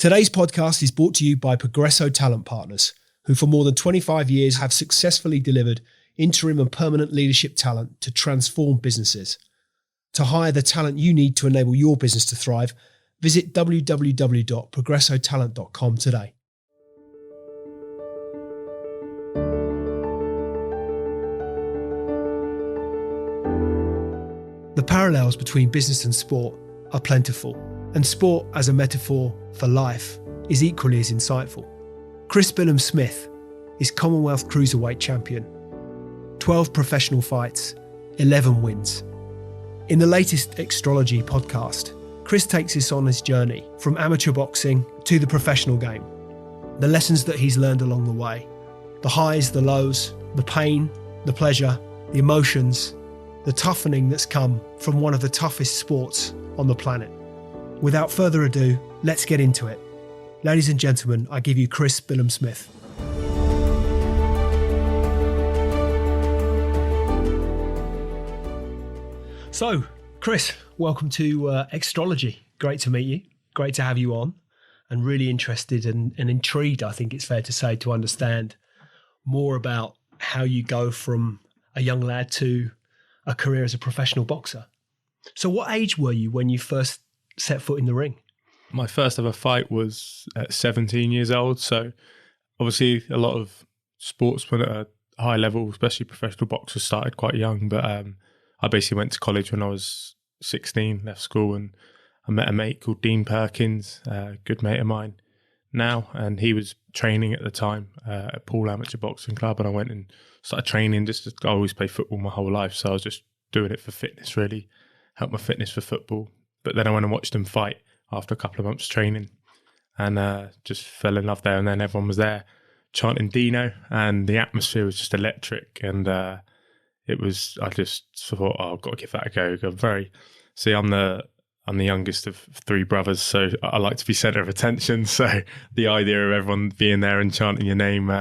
Today's podcast is brought to you by Progresso Talent Partners, who for more than 25 years have successfully delivered interim and permanent leadership talent to transform businesses. To hire the talent you need to enable your business to thrive, visit www.progressotalent.com today. The parallels between business and sport are plentiful, and sport as a metaphor for life is equally as insightful. Chris Billam-Smith is Commonwealth Cruiserweight champion. 12 professional fights, 11 wins. In the latest Extrology podcast, Chris takes us on his journey from amateur boxing to the professional game. The lessons that he's learned along the way, the highs, the lows, the pain, the pleasure, the emotions, the toughening that's come from one of the toughest sports on the planet. Without further ado, let's get into it. Ladies and gentlemen, I give you Chris Billam-Smith. So, Chris, welcome to Extrology. Great to meet you. Great to have you on. And really interested and intrigued, I think it's fair to say, to understand more about how you go from a young lad to a career as a professional boxer. So what age were you when you first set foot in the ring? My first ever fight was at 17 years old. So obviously a lot of sportsmen at a high level, especially professional boxers, started quite young. But I basically went to college when I was 16, left school, and I met a mate called Dean Perkins, a good mate of mine now. And he was training at the time at Poole Amateur Boxing Club. And I went and started training. I always played football my whole life. So I was just doing it for fitness, really, help my fitness for football. But then I went and watched them fight after a couple of months training and just fell in love there. And then everyone was there chanting Dino and the atmosphere was just electric. And I just thought, oh, I've got to give that a go. I'm the youngest of three brothers, so I like to be centre of attention. So the idea of everyone being there and chanting your name,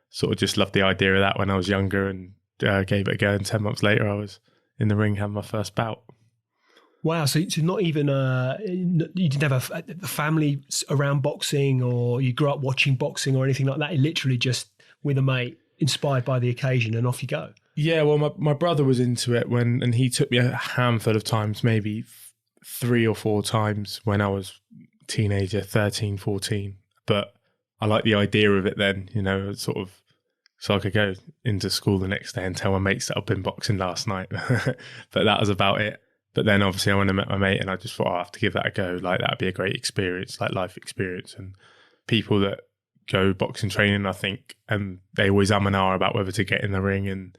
sort of just loved the idea of that when I was younger and gave it a go. And 10 months later, I was in the ring having my first bout. Wow, so not even, you didn't have a family around boxing, or you grew up watching boxing or anything like that? Literally just with a mate, inspired by the occasion, and off you go. Yeah, well, my brother was into it and he took me a handful of times, maybe 3 or 4 times when I was a teenager, 13, 14. But I liked the idea of it then, sort of, so I could go into school the next day and tell my mates that I've been boxing last night. But that was about it. But then obviously I went and met my mate and I just thought, I have to give that a go. Like, that'd be a great experience, like life experience. And people that go boxing training, I think, and they always and ah about whether to get in the ring. And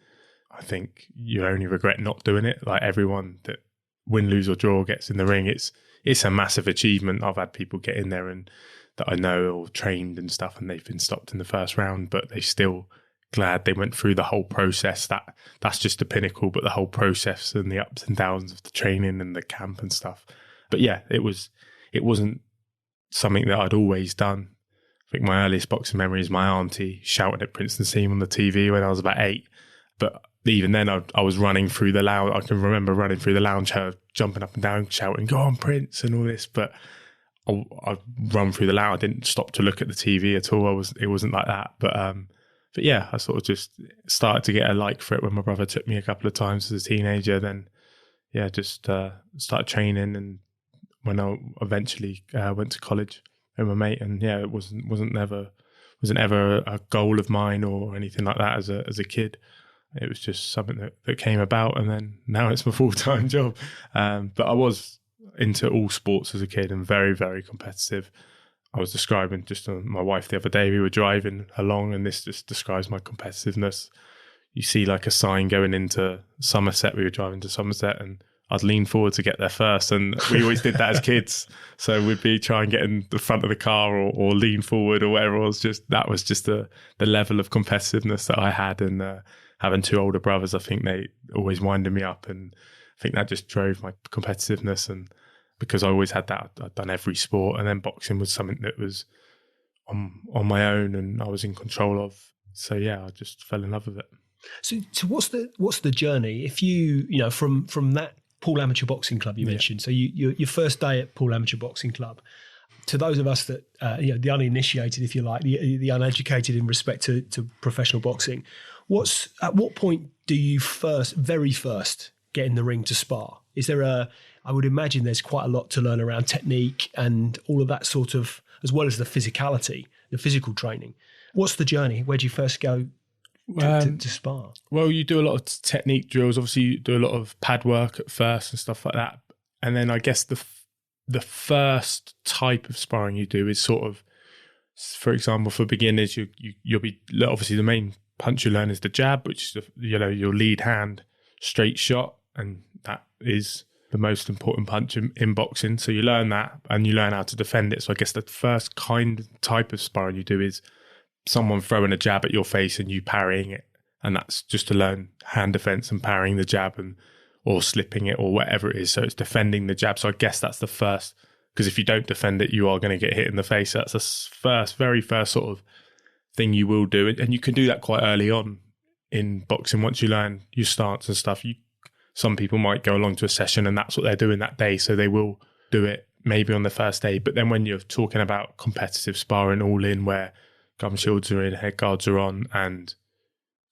I think you only regret not doing it. Like, everyone that win, lose or draw gets in the ring, it's a massive achievement. I've had people get in there and that I know or trained and stuff, and they've been stopped in the first round, but they still glad they went through the whole process. That's just the pinnacle, but the whole process and the ups and downs of the training and the camp and stuff. But yeah, it wasn't something that I'd always done. I think my earliest boxing memory is my auntie shouting at Princeton Seam on the TV when I was about 8. But even then I was running through the lounge. I can remember running through the lounge, jumping up and down, shouting, "Go on, Prince," and all this. But I run through the lounge. I didn't stop to look at the TV at all. It wasn't like that. But yeah, I sort of just started to get a like for it when my brother took me a couple of times as a teenager. Then, yeah, just started training, and when I eventually went to college with my mate, and yeah, it wasn't ever a goal of mine or anything like that as a kid. It was just something that came about, and then now it's my full-time job. But I was into all sports as a kid and very, very competitive. I was describing just to my wife the other day, we were driving along, and this just describes my competitiveness. You see like a sign going into Somerset. We were driving to Somerset and I'd lean forward to get there first. And we always did that as kids. So we'd be trying to get in the front of the car or lean forward or whatever. That was just the level of competitiveness that I had. And having 2 older brothers, I think they always winded me up. And I think that just drove my competitiveness. And because I always had that, I'd done every sport, and then boxing was something that was on my own and I was in control of. So yeah, I just fell in love with it. So what's the journey? If from that Poole Amateur Boxing Club you mentioned, so your first day at Poole Amateur Boxing Club, to those of us that, the uninitiated, if you like, the uneducated in respect to professional boxing, at what point do you very first get in the ring to spar? Is there I would imagine there's quite a lot to learn around technique and all of that sort of, as well as the physicality, the physical training. What's the journey? Where do you first go to spar? Well, you do a lot of technique drills. Obviously, you do a lot of pad work at first and stuff like that. And then I guess the first type of sparring you do is sort of, for example, for beginners, you'll be, obviously the main punch you learn is the jab, which is your lead hand straight shot, and that is the most important punch in boxing. So you learn that and you learn how to defend it. So I guess the first type of sparring you do is someone throwing a jab at your face and you parrying it, and that's just to learn hand defense and parrying the jab or slipping it or whatever it is. So it's defending the jab. So I guess that's the first, because if you don't defend it, you are going to get hit in the face. So that's the very first sort of thing you will do. And you can do that quite early on in boxing. Once you learn your stance and stuff, some people might go along to a session and that's what they're doing that day. So they will do it maybe on the first day. But then when you're talking about competitive sparring all in, where gum shields are in, head guards are on, and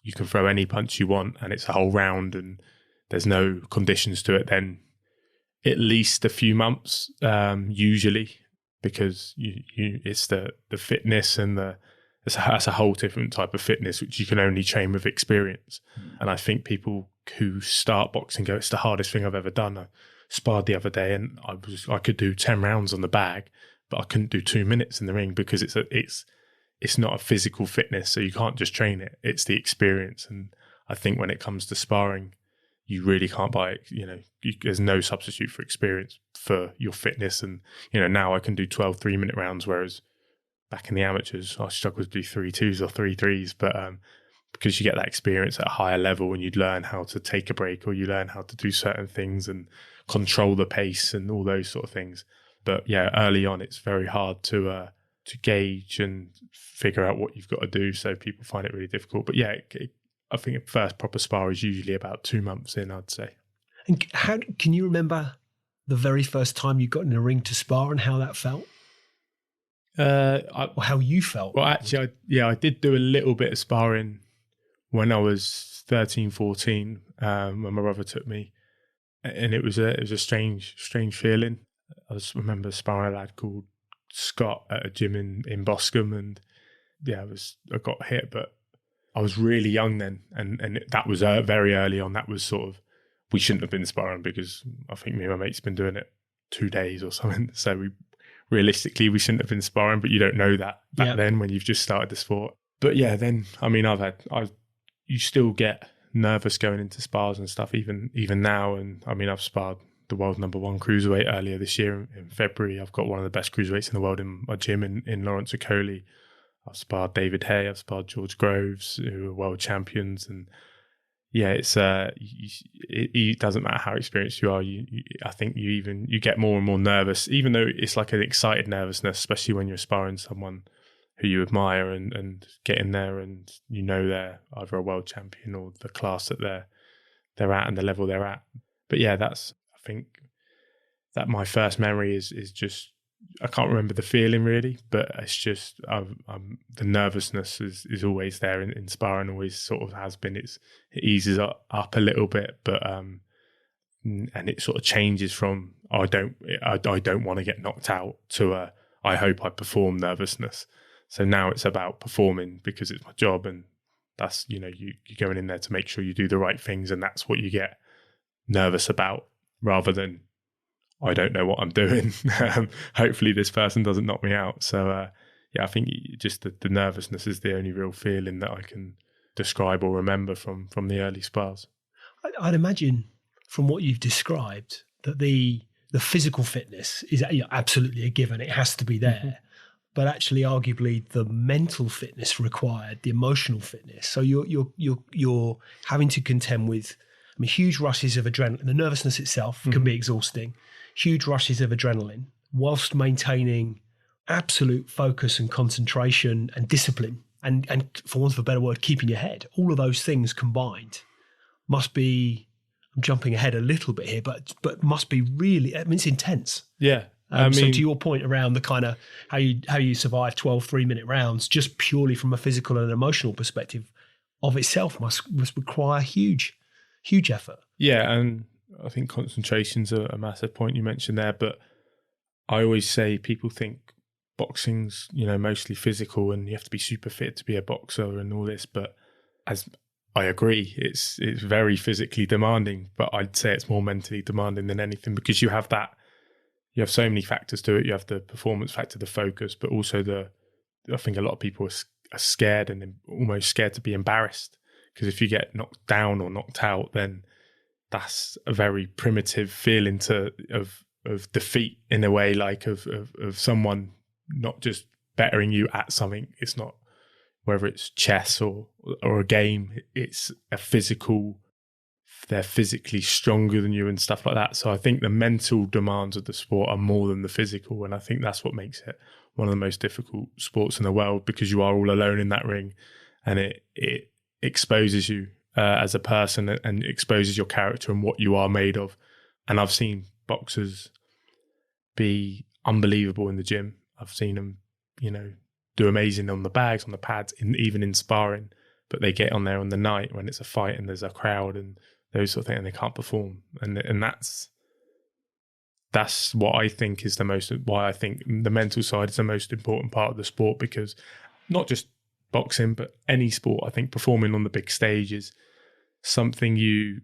you can throw any punch you want and it's a whole round and there's no conditions to it, then at least a few months, usually, because it's the fitness and that's a whole different type of fitness, which you can only train with experience. And I think people who start boxing go, it's the hardest thing I've ever done. I sparred the other day and I could do 10 rounds on the bag, but I couldn't do 2 minutes in the ring because it's not a physical fitness. So you can't just train it. It's the experience. And I think when it comes to sparring, you really can't buy it. There's no substitute for experience for your fitness. And, now I can do 12 3-minute rounds, whereas back in the amateurs, I struggled to do 3 2s or 3 3s. But because you get that experience at a higher level and you'd learn how to take a break or you learn how to do certain things and control the pace and all those sort of things. But yeah, early on, it's very hard to gauge and figure out what you've got to do. So people find it really difficult. But yeah, I think a first proper spar is usually about 2 months in, I'd say. And can you remember the very first time you got in a ring to spar and how that felt? Or how you felt? Well, actually, I did do a little bit of sparring when I was 13, 14, when my brother took me. And it was a strange feeling. I just remember sparring a lad called Scott at a gym in Boscombe, and I got hit, but I was really young then, and that was very early on. That was sort of, we shouldn't have been sparring because I think me and my mate's been doing it 2 days or something. So realistically we shouldn't have been sparring, but you don't know that back then when you've just started the sport. But yeah, then you still get nervous going into spars and stuff even now. And I've sparred the world #1 cruiserweight earlier this year in February. I've got one of the best cruiserweights in the world in my gym in Lawrence Okoli. I've sparred David Hay, I've sparred George Groves, who are world champions. And yeah, it doesn't matter how experienced you are. I think you get more and more nervous, even though it's like an excited nervousness, especially when you're sparring someone who you admire and get in there and they're either a world champion or the class that they're at and the level they're at. But yeah, I think that my first memory is just, I can't remember the feeling really, but it's just the nervousness is always there in sparring, always sort of has been. It eases up a little bit, but and it sort of changes from I don't want to get knocked out to I hope I perform nervousness. So now it's about performing because it's my job, and that's you're going in there to make sure you do the right things, and that's what you get nervous about, rather than I don't know what I'm doing. Hopefully this person doesn't knock me out. So I think just the nervousness is the only real feeling that I can describe or remember from the early spars. I'd imagine from what you've described that the physical fitness is absolutely a given. It has to be there. Mm-hmm. But actually, arguably, the mental fitness required, the emotional fitness. So you're having to contend with huge rushes of adrenaline. The nervousness itself can be exhausting. Huge rushes of adrenaline, whilst maintaining absolute focus and concentration and discipline, and for want of a better word, keeping your head. All of those things combined must be, I'm jumping ahead a little bit here, but must be really, it's intense. Yeah. So to your point around the kind of how you survive 12 3-minute rounds, just purely from a physical and emotional perspective of itself must require huge effort. Yeah, and I think concentration's a massive point you mentioned there, but I always say people think boxing's, mostly physical and you have to be super fit to be a boxer and all this, but as I agree, it's very physically demanding, but I'd say it's more mentally demanding than anything, because you have so many factors to it. You have the performance factor, the focus, but also I think a lot of people are scared and almost scared to be embarrassed, because if you get knocked down or knocked out, then that's a very primitive feeling of defeat in a way, like of someone not just bettering you at something. It's not, whether it's chess or a game, it's a physical, they're physically stronger than you and stuff like that. So I think the mental demands of the sport are more than the physical. And I think that's what makes it one of the most difficult sports in the world, because you are all alone in that ring, and it exposes you as a person and exposes your character and what you are made of. And I've seen boxers be unbelievable in the gym. I've seen them, do amazing on the bags, on the pads, even in sparring, but they get on there on the night when it's a fight and there's a crowd and those sort of things, and they can't perform. And that's what I think is why I think the mental side is the most important part of the sport, because not just boxing, but any sport, I think performing on the big stage is something you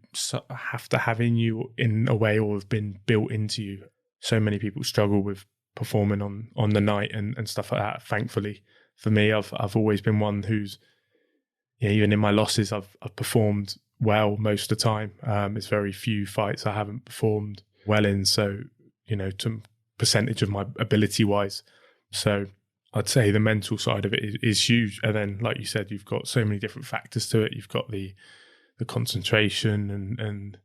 have to have in you in a way, or have been built into you. So many people struggle with performing on the night and stuff like that. Thankfully for me, I've always been one who's, even in my losses, I've performed well most of the time. There's very few fights I haven't performed well in, so to percentage of my ability wise. So I'd say the mental side of it is huge. And then, like you said, you've got so many different factors to it. You've got the concentration, and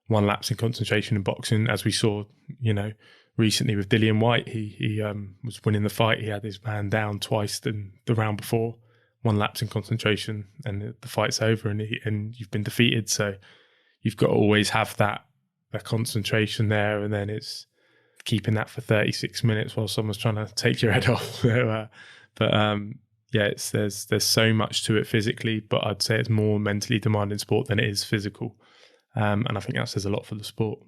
one lapse in concentration in boxing, as we saw, recently with Dillian-Whyte. He was winning the fight. He had his man down twice in the round before, one lapse in concentration, and the fight's over, and you've been defeated. So you've got to always have that concentration there, and then it's keeping that for 36 minutes while someone's trying to take your head off. There's so much to it physically, but I'd say it's more mentally demanding sport than it is physical. And I think that says a lot for the sport.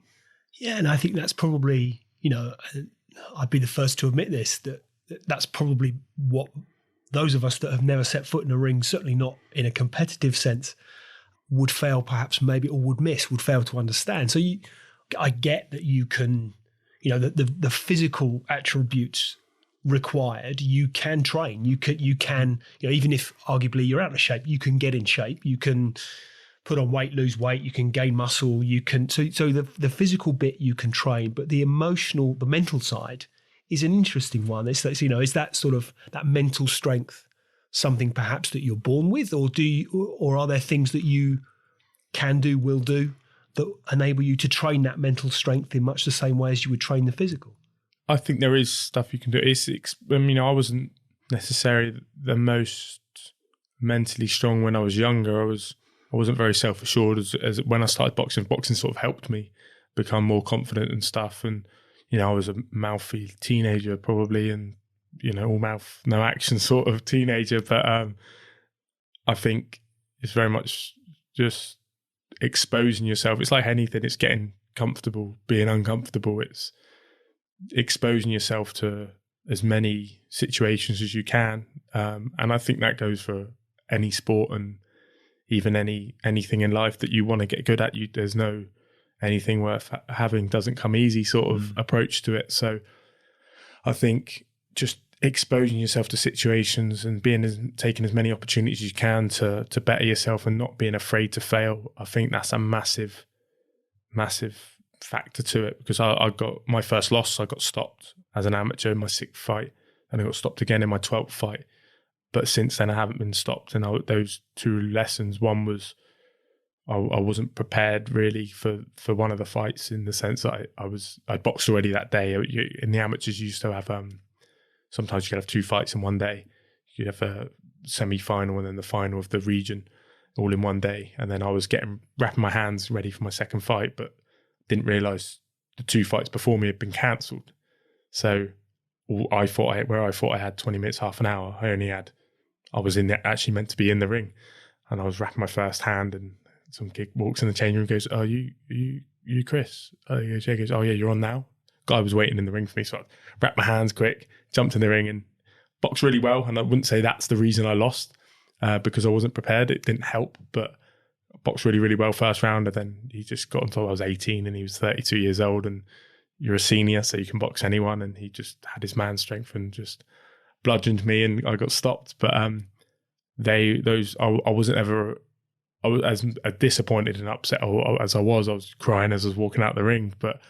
Yeah, and I think that's probably, I'd be the first to admit this, that's probably what those of us that have never set foot in a ring, certainly not in a competitive sense, would fail perhaps maybe, or would fail to understand. So I get that you can, the physical attributes required, you can train, you can, even if arguably you're out of shape, you can get in shape, you can put on weight, lose weight, you can gain muscle, you can, so the physical bit you can train, but the mental side is an interesting one. Is that sort of that mental strength something perhaps that you're born with, or are there things that you can do, will do, that enable you to train that mental strength in much the same way as you would train the physical? I think there is stuff you can do. I wasn't necessarily the most mentally strong when I was younger. I wasn't very self-assured as when I started boxing. Boxing sort of helped me become more confident and stuff. And, I was a mouthy teenager probably, and, all mouth, no action sort of teenager. But I think it's very much just exposing yourself. It's like anything. It's getting comfortable, being uncomfortable. It's exposing yourself to as many situations as you can. And I think that goes for any sport, and even anything in life that you want to get good at. There's no anything worth having doesn't come easy sort of approach to it. So I think just exposing yourself to situations and taking as many opportunities as you can to better yourself, and not being afraid to fail. I think that's a massive, massive factor to it, because I got my first loss. I got stopped as an amateur in my 6th fight, and I got stopped again in my 12th fight. But since then, I haven't been stopped. And those 2 lessons, one was I wasn't prepared really for one of the fights, in the sense that I boxed already that day. In the amateurs, you used to have sometimes you could have 2 fights in one day. You'd have a semi-final and then the final of the region all in one day. And then I was wrapping my hands ready for my second fight, but didn't realise the 2 fights before me had been cancelled. So I thought I had 20 minutes, half an hour, I was actually meant to be in the ring, and I was wrapping my first hand, and some kid walks in the changing room and goes, "Oh, you Chris?" He goes, "Oh yeah, you're on now." Guy was waiting in the ring for me, so I wrapped my hands quick, jumped in the ring and boxed really well. And I wouldn't say that's the reason I lost, because I wasn't prepared. It didn't help, but I boxed really, really well first round. And then he just got until I was 18 and he was 32 years old, and you're a senior, so you can box anyone. And he just had his man strength and just bludgeoned me, and I got stopped. But I wasn't ever, I was as disappointed and upset as I was crying as I was walking out the ring. But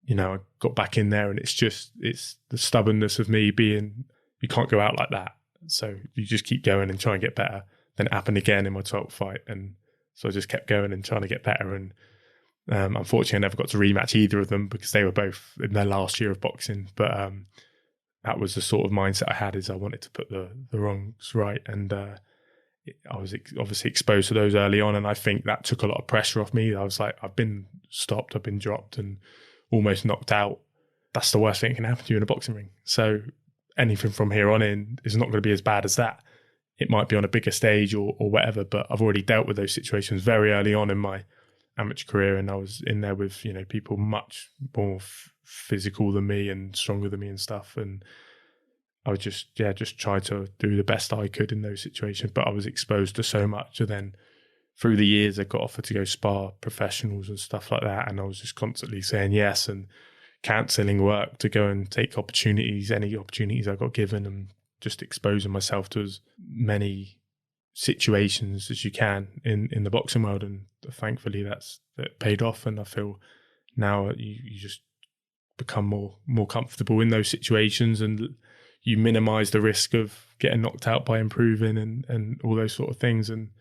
I got back in there, and it's the stubbornness of me being, you can't go out like that. So you just keep going and try and get better. Then it happened again in my 12th fight. And so I just kept going and trying to get better. And unfortunately, I never got to rematch either of them because they were both in their last year of boxing. But that was the sort of mindset I had, is I wanted to put the wrongs right. And I was obviously exposed to those early on. And I think that took a lot of pressure off me. I was like, I've been stopped, I've been dropped and almost knocked out. That's the worst thing that can happen to you in a boxing ring. So anything from here on in is not going to be as bad as that. It might be on a bigger stage or whatever, but I've already dealt with those situations very early on in my amateur career, and I was in there with people much more physical than me and stronger than me and stuff, and I was just try to do the best I could in those situations. But I was exposed to so much, and then through the years I got offered to go spar professionals and stuff like that, and I was just constantly saying yes and cancelling work to go and take any opportunities I got given, and just exposing myself to as many situations as you can in the boxing world. And thankfully that paid off, and I feel now you just become more comfortable in those situations, and you minimize the risk of getting knocked out by improving and all those sort of things. And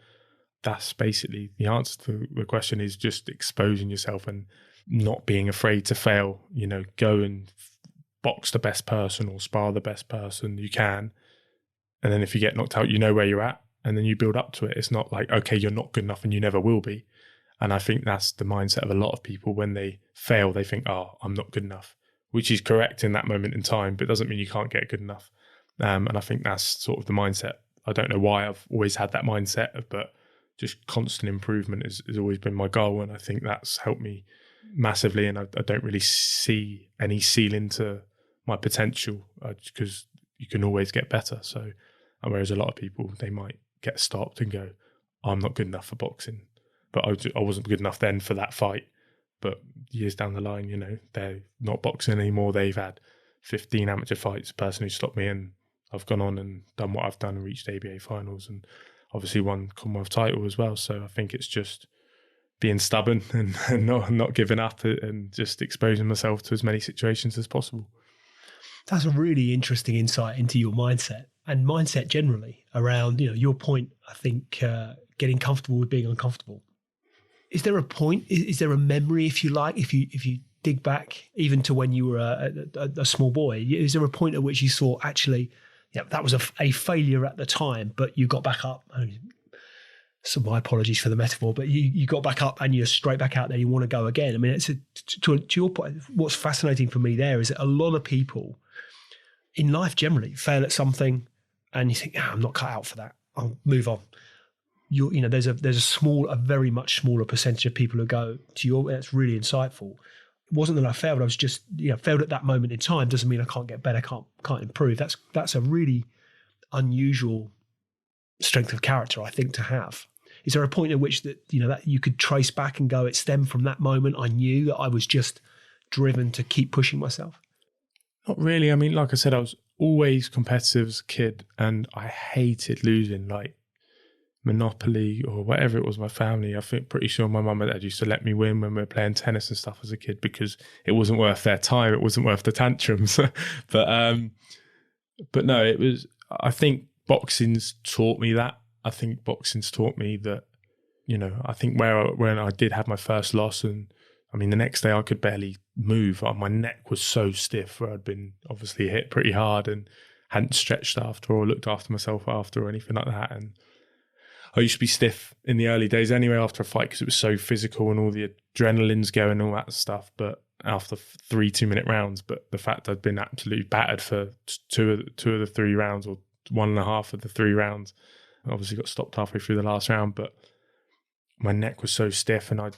that's basically the answer to the question, is just exposing yourself and not being afraid to fail. Go and box the best person or spar the best person you can, and then if you get knocked out, you know where you're at, and then you build up to it. It's not like, okay, you're not good enough and you never will be. And I think that's the mindset of a lot of people. When they fail, they think, oh, I'm not good enough, which is correct in that moment in time, but doesn't mean you can't get good enough. And I think that's sort of the mindset. I don't know why I've always had that mindset, but just constant improvement has always been my goal. And I think that's helped me massively. And I don't really see any ceiling to my potential, because you can always get better. So, whereas a lot of people, they might get stopped and go, I'm not good enough for boxing. But I wasn't good enough then for that fight. But years down the line, they're not boxing anymore. They've had 15 amateur fights, the person who stopped me, and I've gone on and done what I've done and reached ABA finals and obviously won Commonwealth title as well. So I think it's just being stubborn and not giving up, and just exposing myself to as many situations as possible. That's a really interesting insight into your mindset and mindset generally around, your point, I think, getting comfortable with being uncomfortable. Is there a point, is there a memory, if you like, if you dig back even to when you were a small boy, is there a point at which you thought, actually, that was a failure at the time, but you got back up? So my apologies for the metaphor, but you got back up and you're straight back out there. You want to go again. I mean, to your point, what's fascinating for me there is that a lot of people in life generally fail at something, and you think, I'm not cut out for that. I'll move on. There's a very much smaller percentage of people who go to that's really insightful. It wasn't that I failed. I was just, failed at that moment in time. Doesn't mean I can't get better, can't improve. That's a really unusual strength of character, I think, to have. Is there a point at which that you could trace back and go, it stemmed from that moment? I knew that I was just driven to keep pushing myself. Not really. I mean, like I said, I was always competitive as a kid, and I hated losing, like Monopoly or whatever it was. My family, I think, pretty sure my mum and dad used to let me win when we were playing tennis and stuff as a kid, because it wasn't worth their time. It wasn't worth the tantrums. But no, it was. I think boxing's taught me that. I think boxing's taught me that. I think when I did have my first loss, and I mean, the next day I could barely move. My neck was so stiff, where I'd been obviously hit pretty hard and hadn't stretched after or looked after myself after or anything like that. And I used to be stiff in the early days anyway after a fight, because it was so physical and all the adrenaline's going and all that stuff. But after 3 2-minute rounds, but the fact I'd been absolutely battered for two of the 3 rounds, or 1.5 of the 3 rounds. I obviously got stopped halfway through the last round, but my neck was so stiff, and I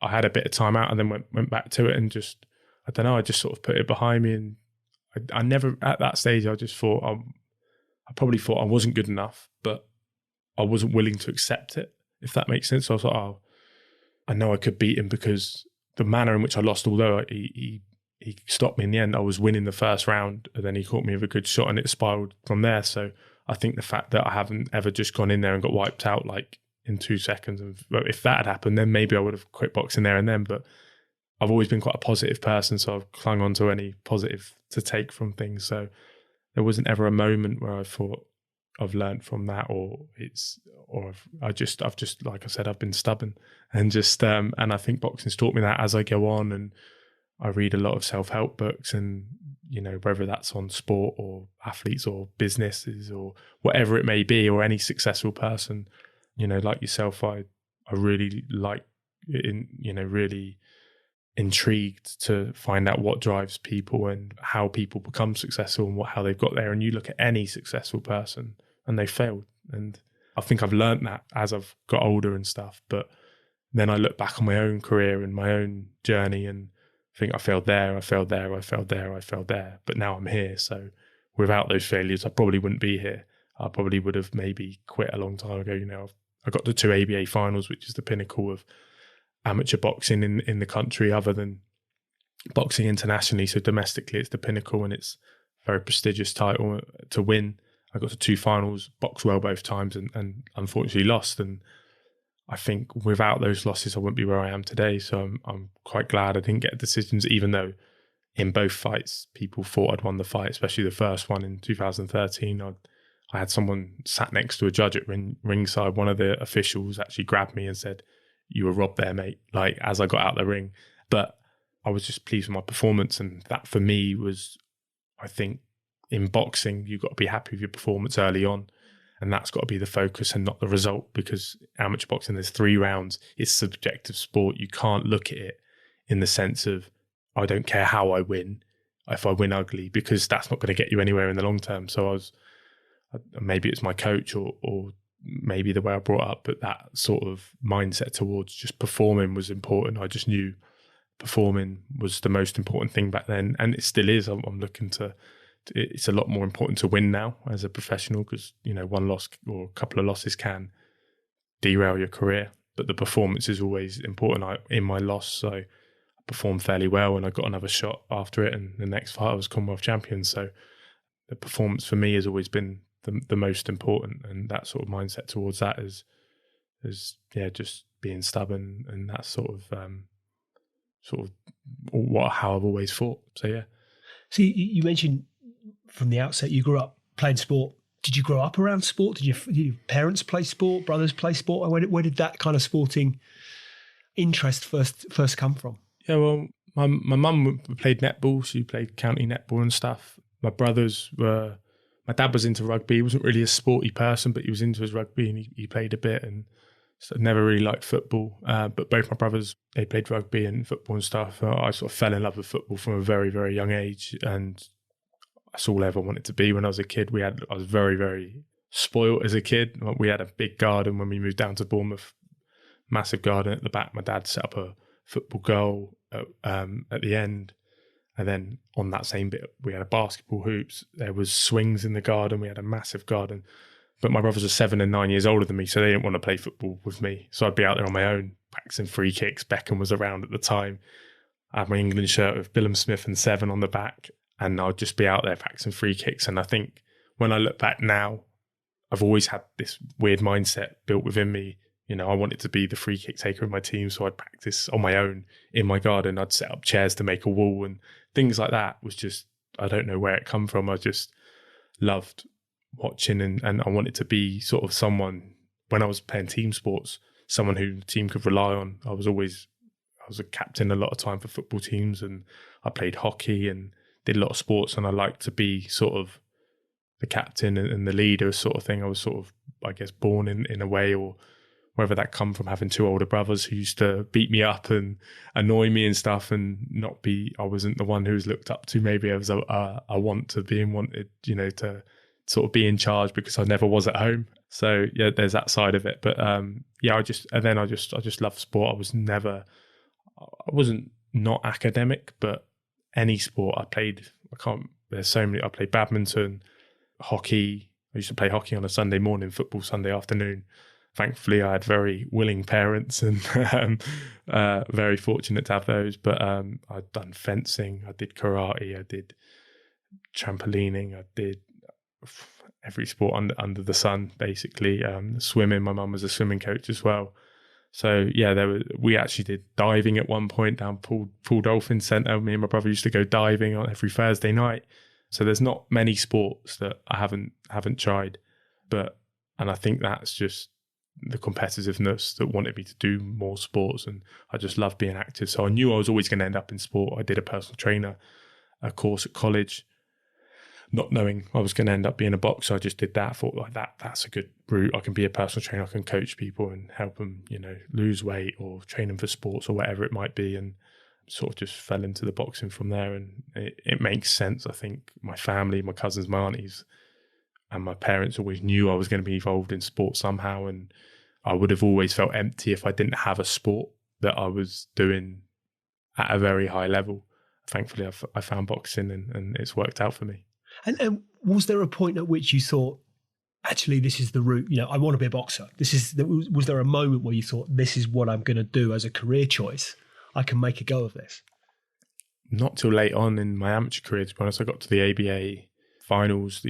had a bit of time out and then went back to it, and just, I don't know, I just sort of put it behind me. And I never, at that stage, I just thought, I probably thought I wasn't good enough, but I wasn't willing to accept it, if that makes sense. So I was like, oh, I know I could beat him, because the manner in which I lost, although he stopped me in the end, I was winning the first round, and then he caught me with a good shot, and it spiraled from there. So I think the fact that I haven't ever just gone in there and got wiped out like in 2 seconds, and if that had happened, then maybe I would have quit boxing there and then. But I've always been quite a positive person, so I've clung on to any positive to take from things. So there wasn't ever a moment where I thought I've learned from that, I've just, like I said, I've been stubborn, and just, and I think boxing's taught me that as I go on, and I read a lot of self-help books, and, you know, whether that's on sport or athletes or businesses or whatever it may be, or any successful person, you know, like yourself, I really like, really intrigued to find out what drives people and how people become successful and how they've got there. And you look at any successful person and they failed. And I think I've learned that as I've got older and stuff. But then I look back on my own career and my own journey and think I failed there, I failed there, I failed there, I failed there. But now I'm here. So without those failures, I probably wouldn't be here. I probably would have maybe quit a long time ago. You know, I got to 2 ABA finals, which is the pinnacle of amateur boxing in the country, other than boxing internationally. So domestically, it's the pinnacle, and it's a very prestigious title to win. I got to 2 finals, boxed well both times, and unfortunately lost. And I think without those losses, I wouldn't be where I am today. So I'm quite glad I didn't get decisions, even though in both fights, people thought I'd won the fight, especially the first one in 2013. I had someone sat next to a judge at ringside. One of the officials actually grabbed me and said, "You were robbed there, mate," like as I got out the ring. But I was just pleased with my performance. And that for me was, I think, in boxing, you've got to be happy with your performance early on. And that's got to be the focus and not the result, because amateur boxing, there's 3 rounds. It's a subjective sport. You can't look at it in the sense of, I don't care how I win, if I win ugly, because that's not going to get you anywhere in the long term. So maybe it's my coach or maybe the way I brought up, but that sort of mindset towards just performing was important. I just knew performing was the most important thing back then, and it still is. I'm looking to, it's a lot more important to win now as a professional, because, you know, one loss or a couple of losses can derail your career, but the performance is always important. In my loss, I performed fairly well, and I got another shot after it, and the next fight I was Commonwealth champion. So the performance for me has always been the most important, and that sort of mindset towards that is just being stubborn, and that's sort of how I've always fought. So yeah. So you mentioned from the outset you grew up playing sport. Did you grow up around sport? Did your parents play sport? Brothers play sport? Where did that kind of sporting interest first come from? Yeah, well, my mum played netball. She played county netball and stuff. My dad was into rugby. He wasn't really a sporty person, but he was into his rugby, and he played a bit, and so never really liked football. But both my brothers, they played rugby and football and stuff. I sort of fell in love with football from a very, very young age, and that's all I ever wanted to be when I was a kid. I was very, very spoiled as a kid. We had a big garden when we moved down to Bournemouth, massive garden at the back. My dad set up a football goal at the end. And then on that same bit, we had a basketball hoops. There was swings in the garden. We had a massive garden. But my brothers are 7 and 9 years older than me, so they didn't want to play football with me. So I'd be out there on my own, practicing free kicks. Beckham was around at the time. I had my England shirt with Billam-Smith and 7 on the back, and I'd just be out there practicing free kicks. And I think when I look back now, I've always had this weird mindset built within me. You know, I wanted to be the free kick taker of my team, so I'd practice on my own in my garden. I'd set up chairs to make a wall, and things like that was just, I don't know where it come from. I just loved watching, and I wanted to be sort of someone, when I was playing team sports, someone who the team could rely on. I was a captain a lot of time for football teams, and I played hockey and did a lot of sports, and I liked to be sort of the captain and the leader sort of thing. I was sort of, I guess, born in a way, or whether that come from having two older brothers who used to beat me up and annoy me and stuff, and I wasn't the one who was looked up to. Maybe I was I want to being wanted, to sort of be in charge because I never was at home. So yeah, there's that side of it. But I just love sport. I wasn't not academic, but any sport I played, I played badminton, hockey. I used to play hockey on a Sunday morning, football Sunday afternoon. Thankfully, I had very willing parents and very fortunate to have those. But I'd done fencing, I did karate, I did trampolining, I did every sport under the sun, basically. Swimming, my mum was a swimming coach as well. So yeah, we actually did diving at one point down Poole Dolphin Centre. Me and my brother used to go diving on every Thursday night. So there's not many sports that I haven't tried, and I think that's just the competitiveness that wanted me to do more sports, and I just love being active. So I knew I was always going to end up in sport. I did a personal trainer course at college, not knowing I was going to end up being a boxer. I just did that. I thought like that's a good route. I can be a personal trainer. I can coach people and help them, lose weight or train them for sports or whatever it might be. And sort of just fell into the boxing from there. And it makes sense. I think my family, my cousins, my aunties, and my parents always knew I was going to be involved in sport somehow. And I would have always felt empty if I didn't have a sport that I was doing at a very high level. Thankfully, I found boxing and it's worked out for me. And was there a point at which you thought, actually, this is the route, I want to be a boxer? Was there a moment where you thought, this is what I'm going to do as a career choice? I can make a go of this? Not till late on in my amateur career, to be honest. I got to the ABA finals.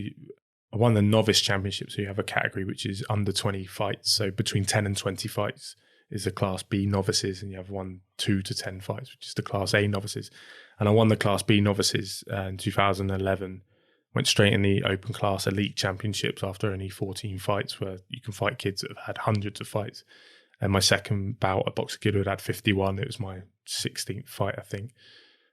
I won the novice championship. So you have a category which is under 20 fights. So between 10 and 20 fights is the Class B novices, and you have 2 to 10 fights, which is the Class A novices. And I won the Class B novices in 2011. Went straight in the open class elite championships after only 14 fights, where you can fight kids that have had hundreds of fights. And my second bout, a boxer kid who had 51. It was my 16th fight, I think.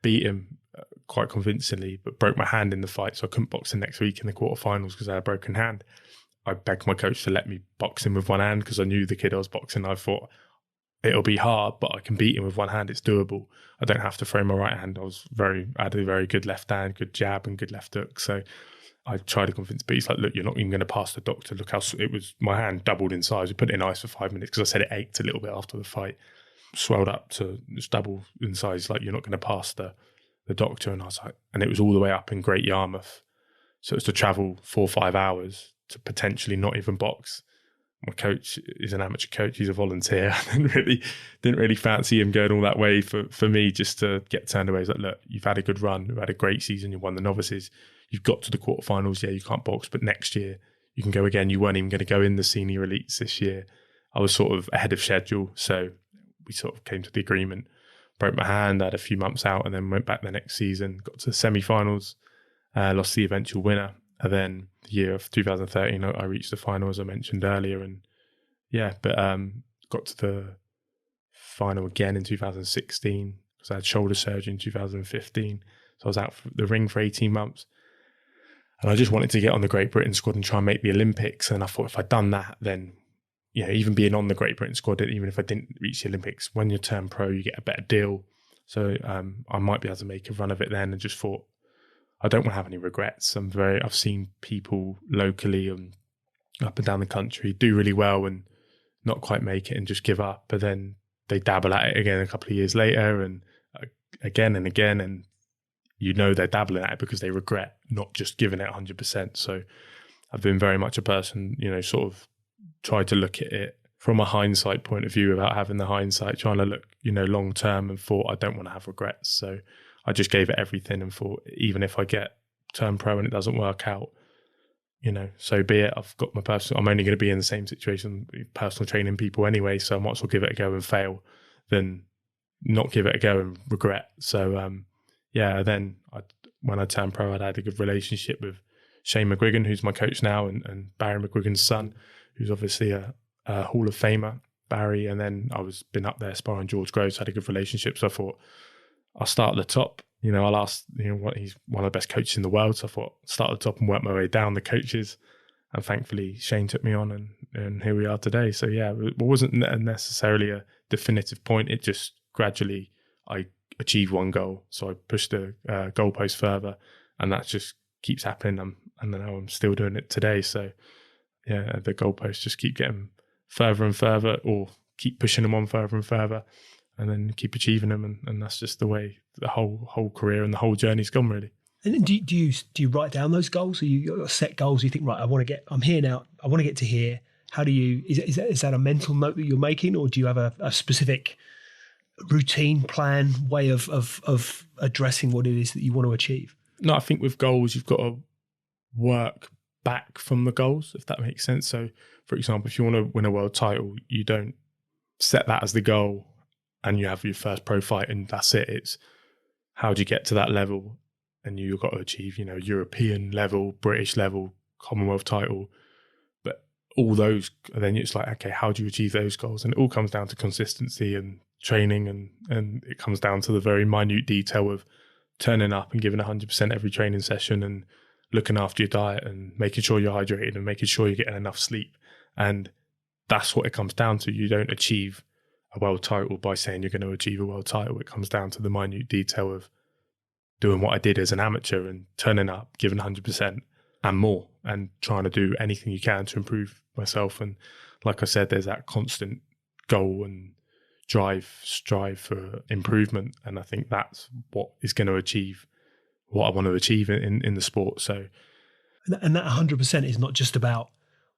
Beat him quite convincingly, but broke my hand in the fight, so I couldn't box the next week in the quarterfinals because I had a broken hand. I begged my coach to let me box him with one hand because I knew the kid I was boxing. I thought, it'll be hard, but I can beat him with one hand. It's doable. I don't have to throw my right hand. I had a very good left hand, good jab and good left hook. So I tried to convince, but he's like, look, you're not even going to pass the doctor. Look how it was. My hand doubled in size. We put it in ice for 5 minutes because I said it ached a little bit after the fight. Swelled up to just double in size. Like, you're not going to pass the doctor. And I was like, and it was all the way up in Great Yarmouth. So it was to travel 4 or 5 hours to potentially not even box. My coach is an amateur coach. He's a volunteer. I didn't really fancy him going all that way for me just to get turned away. He's like, look, you've had a good run. You've had a great season. You won the novices. You've got to the quarterfinals. Yeah, you can't box, but next year you can go again. You weren't even going to go in the senior elites this year. I was sort of ahead of schedule. So we sort of came to the agreement. Broke my hand, I had a few months out, and then went back the next season, got to the semi-finals, lost the eventual winner. And then the year of 2013, I reached the final, as I mentioned earlier. And yeah, but got to the final again in 2016 because I had shoulder surgery in 2015. So I was out for the ring for 18 months. And I just wanted to get on the Great Britain squad and try and make the Olympics. And I thought if I'd done that, then, even being on the Great Britain squad, even if I didn't reach the Olympics, when you turn pro, you get a better deal. So I might be able to make a run of it then, and just thought, I don't want to have any regrets. I've seen people locally and up and down the country do really well and not quite make it and just give up. But then they dabble at it again a couple of years later and again and again. And they're dabbling at it because they regret not just giving it 100%. So I've been very much a person, sort of tried to look at it from a hindsight point of view without having the hindsight, trying to look, long term, and thought I don't want to have regrets. So I just gave it everything and thought, even if I get turned pro and it doesn't work out, so be it. I've got I'm only going to be in the same situation, personal training people anyway, so I might as well give it a go and fail than not give it a go and regret. So, then when I turned pro, I'd had a good relationship with Shane McGuigan, who's my coach now, and Barry McGuigan's son, who's obviously a Hall of Famer, Barry. And then been up there sparring George Groves, had a good relationship. So I thought, I'll start at the top. I'll ask, he's one of the best coaches in the world. So I thought, start at the top and work my way down the coaches. And thankfully, Shane took me on, and and here we are today. So yeah, it wasn't necessarily a definitive point. It just gradually, I achieved one goal. So I pushed the goalpost further, and that just keeps happening. And now I'm still doing it today. So yeah, the goalposts just keep getting further and further, or keep pushing them on further and further, and then keep achieving them. And that's just the way the whole career and the whole journey's gone, really. And do you write down those goals? Or you set goals? You think, right, I'm here now. I want to get to here. How do you? Is that a mental note that you're making, or do you have a specific routine, plan, way of addressing what it is that you want to achieve? No, I think with goals, you've got to work back from the goals, if that makes sense. So, for example, if you want to win a world title, you don't set that as the goal and you have your first pro fight and that's it. It's how do you get to that level? And you've got to achieve, European level, British level, Commonwealth title. But all those, then it's like, okay, how do you achieve those goals? And it all comes down to consistency and training, and it comes down to the very minute detail of turning up and giving 100% every training session, and looking after your diet and making sure you're hydrated and making sure you're getting enough sleep. And that's what it comes down to. You don't achieve a world title by saying you're going to achieve a world title. It comes down to the minute detail of doing what I did as an amateur and turning up, giving 100% and more, and trying to do anything you can to improve myself. And like I said, there's that constant goal and strive for improvement. And I think that's what is going to achieve what I want to achieve in the sport. So, and that 100% is not just about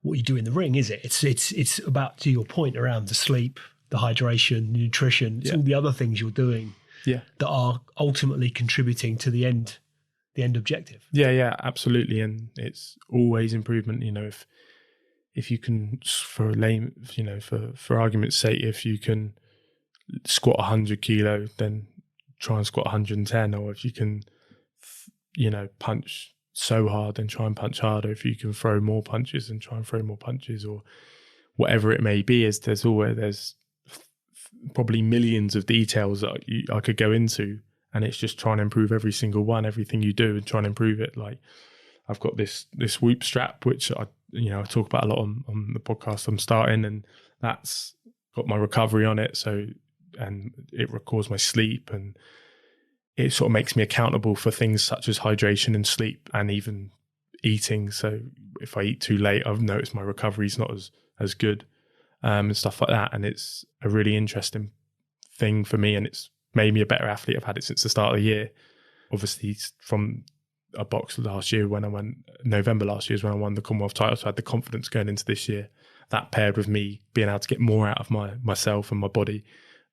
what you do in the ring, is it? It's about, to your point, around the sleep, the hydration, the nutrition. It's all the other things you're doing that are ultimately contributing to the end objective. Yeah, absolutely. And it's always improvement. If you can, for argument's sake, if you can squat 100 kilo, then try and squat 110. Or if you can, punch so hard, then try and punch harder. If you can throw more punches, then try and throw more punches, or whatever it may be. There's probably millions of details that I could go into, and it's just trying to improve every single one, everything you do, and trying to improve it. Like I've got this whoop strap, which I talk about a lot on the podcast I'm starting, and that's got my recovery on it. So, and it records my sleep, and it sort of makes me accountable for things such as hydration and sleep, and even eating. So if I eat too late, I've noticed my recovery is not as good, and stuff like that. And it's a really interesting thing for me, and it's made me a better athlete. I've had it since the start of the year. Obviously, from a box last year November last year is when I won the Commonwealth title. So I had the confidence going into this year. That paired with me being able to get more out of myself and my body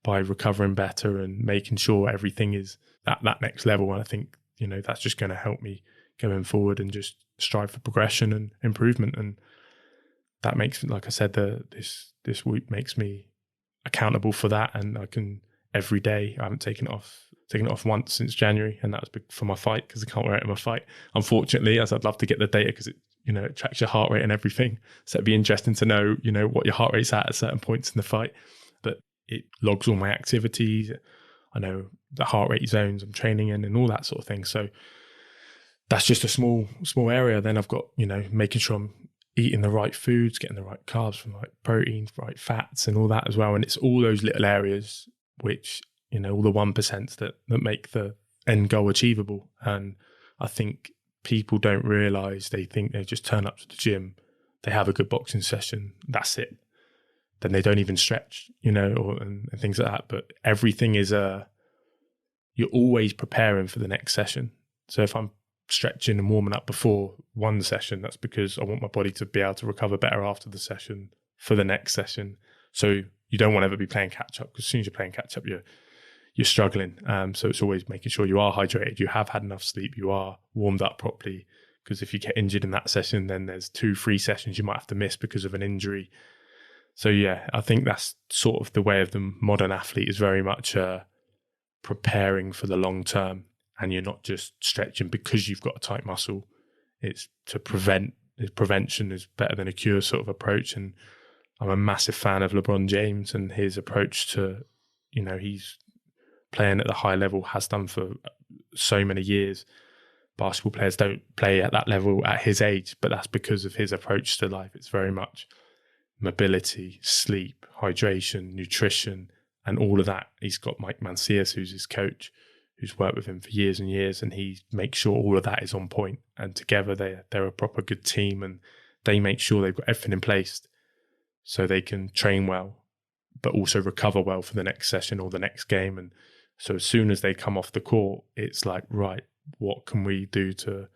by recovering better and making sure everything is at that next level. And I think, that's just going to help me going forward and just strive for progression and improvement. And that makes, like I said, this week makes me accountable for that. And I can every day, I haven't taken it off once since January. And that was big for my fight, because I can't wear it in my fight, unfortunately, as I'd love to get the data, because it, it tracks your heart rate and everything. So it'd be interesting to know, what your heart rate's at certain points in the fight. But it logs all my activities. I know the heart rate zones I'm training in and all that sort of thing. So that's just a small area. Then I've got, making sure I'm eating the right foods, getting the right carbs from right proteins, right fats and all that as well. And it's all those little areas which, all the 1% that make the end goal achievable. And I think people don't realize, they think they just turn up to the gym, they have a good boxing session, that's it. Then they don't even stretch, and things like that. But everything is you're always preparing for the next session. So if I'm stretching and warming up before one session, that's because I want my body to be able to recover better after the session for the next session. So you don't want to ever be playing catch up, because as soon as you're playing catch up, you're struggling. So it's always making sure you are hydrated, you have had enough sleep, you are warmed up properly. Because if you get injured in that session, then there's 2-3 sessions you might have to miss because of an injury. So yeah, I think that's sort of the way of the modern athlete, is very much preparing for the long term. And you're not just stretching because you've got a tight muscle. It's to prevent. Prevention is better than a cure sort of approach. And I'm a massive fan of LeBron James and his approach to, he's playing at the high level, has done for so many years. Basketball players don't play at that level at his age, but that's because of his approach to life. It's very much mobility, sleep, hydration, nutrition, and all of that. He's got Mike Mancias, who's his coach, who's worked with him for years and years, and he makes sure all of that is on point. And together they're a proper good team, and they make sure they've got everything in place so they can train well, but also recover well for the next session or the next game. And so as soon as they come off the court, it's like, right, what can we do to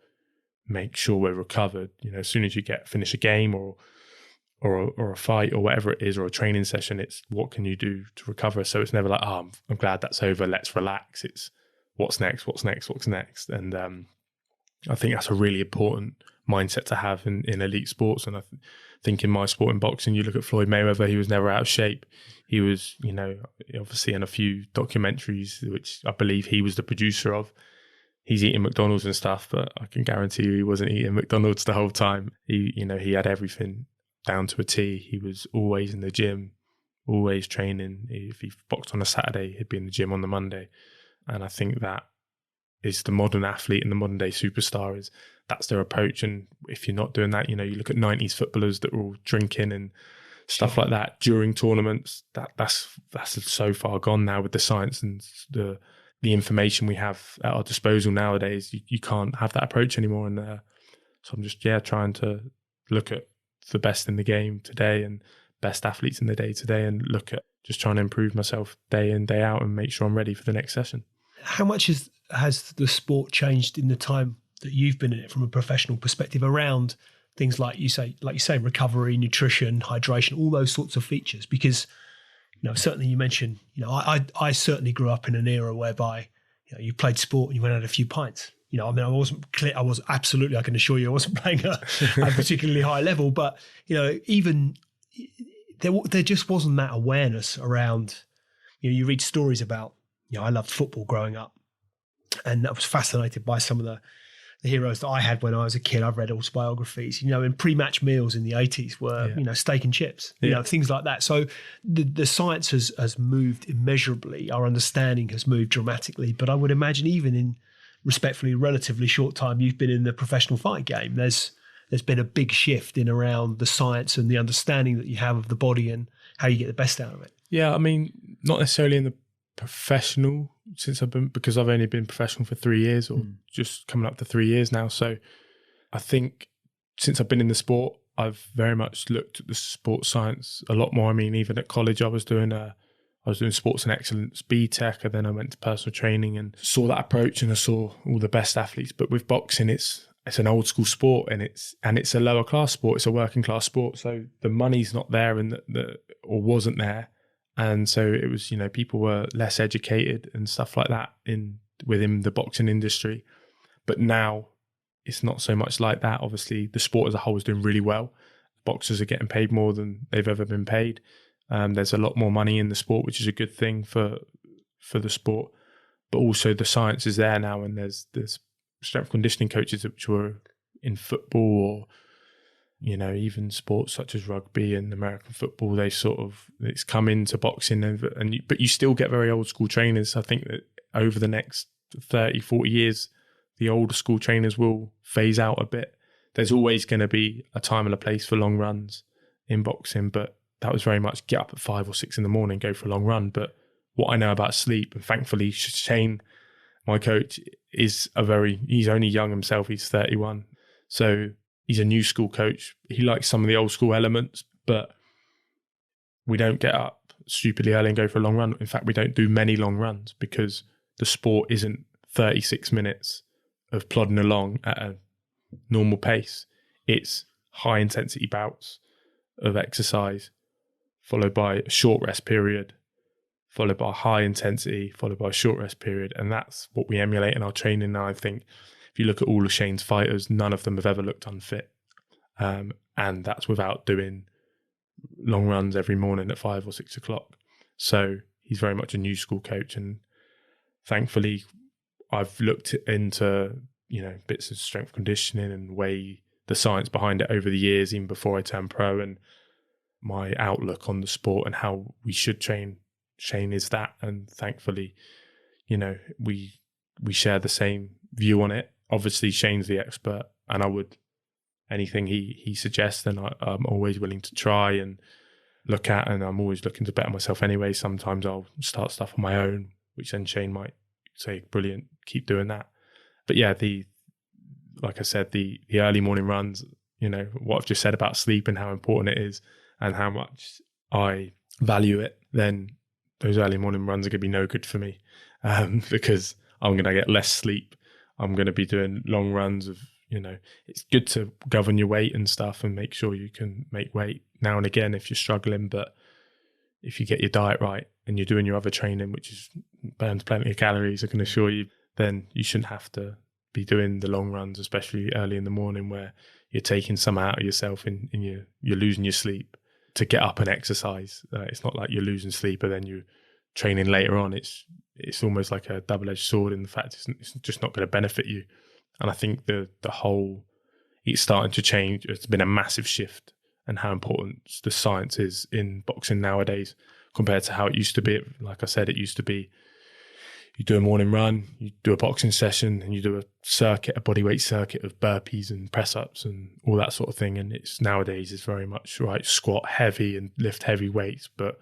make sure we're recovered? You know, as soon as you finish a game or a fight or whatever it is, or a training session, it's what can you do to recover? So it's never like, oh, I'm glad that's over, let's relax. It's what's next. And I think that's a really important mindset to have in elite sports. And I think in my sport, in boxing, you look at Floyd Mayweather, he was never out of shape. He was, you know, obviously in a few documentaries, which I believe he was the producer of, he's eating McDonald's and stuff, but I can guarantee you he wasn't eating McDonald's the whole time. He had everything down to a T. He was always in the gym, always training. If he boxed on a Saturday, he'd be in the gym on the Monday. And I think that is the modern athlete and the modern day superstar, that's their approach. And if you're not doing that, you know, you look at 90s footballers that were all drinking and stuff like that during tournaments, that's so far gone now with the science and the information we have at our disposal nowadays. You can't have that approach anymore. And so I'm just, trying to look at the best in the game today and best athletes in the day today, and look at just trying to improve myself day in, day out, and make sure I'm ready for the next session. How much has the sport changed in the time that you've been in it from a professional perspective around things like you say, recovery, nutrition, hydration, all those sorts of features? Because, you know, certainly you mentioned, you know, I certainly grew up in an era whereby, you know, you played sport and you went out a few pints. You know, I mean, I wasn't clear. I was absolutely, I can assure you, I wasn't playing at a particularly high level. But, you know, even there just wasn't that awareness around, you know, you read stories about, you know, I loved football growing up, and I was fascinated by some of the heroes that I had when I was a kid. I've read autobiographies, you know, and pre-match meals in the 80s were, you know, steak and chips, you know, things like that. So the science has moved immeasurably. Our understanding has moved dramatically. But I would imagine even in respectfully relatively short time you've been in the professional fight game, there's been a big shift in around the science and the understanding that you have of the body and how you get the best out of it. Yeah, I mean, not necessarily in the professional because I've only been professional for 3 years, or just coming up to 3 years now. So I think since I've been in the sport, I've very much looked at the sports science a lot more. I mean, even at college, I was doing sports and excellence BTEC, and then I went to personal training and saw that approach, and I saw all the best athletes. But with boxing, it's an old school sport, and it's a lower class sport. It's a working class sport. So the money's not there, or wasn't there. And so it was, you know, people were less educated and stuff like that within the boxing industry. But now it's not so much like that. Obviously, the sport as a whole is doing really well. Boxers are getting paid more than they've ever been paid. There's a lot more money in the sport, which is a good thing for the sport. But also the science is there now, and there's strength conditioning coaches which were in football, or, you know, even sports such as rugby and American football. It's come into boxing, but you still get very old school trainers. I think that over the next 30, 40 years, the older school trainers will phase out a bit. There's always going to be a time and a place for long runs in boxing, but that was very much get up at 5 or 6 in the morning, go for a long run. But what I know about sleep, and thankfully Shane, my coach, he's only young himself. He's 31. So he's a new school coach. He likes some of the old school elements, but we don't get up stupidly early and go for a long run. In fact, we don't do many long runs because the sport isn't 36 minutes of plodding along at a normal pace. It's high intensity bouts of exercise, followed by a short rest period, followed by high intensity, followed by a short rest period. And that's what we emulate in our training now. I think if you look at all of Shane's fighters, none of them have ever looked unfit. And that's without doing long runs every morning at 5 or 6 o'clock. So he's very much a new school coach. And thankfully, I've looked into, you know, bits of strength conditioning and the science behind it over the years, even before I turned pro, and my outlook on the sport and how we should train. Shane is that. And thankfully, you know, we share the same view on it. Obviously, Shane's the expert, and I would anything he suggests, then I'm always willing to try and look at, and I'm always looking to better myself anyway. Sometimes I'll start stuff on my own, which then Shane might say, brilliant, keep doing that. But yeah, like I said, the early morning runs, what I've just said about sleep and how important it is and how much I value it, then those early morning runs are going to be no good for me, because I'm going to get less sleep. I'm going to be doing long runs of, it's good to govern your weight and stuff and make sure you can make weight now and again if you're struggling. But if you get your diet right and you're doing your other training, which burns plenty of calories, I can assure you, then you shouldn't have to be doing the long runs, especially early in the morning where you're taking some out of yourself and you're losing your sleep to get up and exercise. It's not like you're losing sleep and then you're training later on. It's almost like a double-edged sword in the fact it's just not going to benefit you. And I think the whole, it's starting to change. It's been a massive shift and how important the science is in boxing nowadays compared to how it used to be. Like I said, it used to be you do a morning run, you do a boxing session, and you do a bodyweight circuit of burpees and press-ups and all that sort of thing. And nowadays it's very much, right, squat heavy and lift heavy weights. But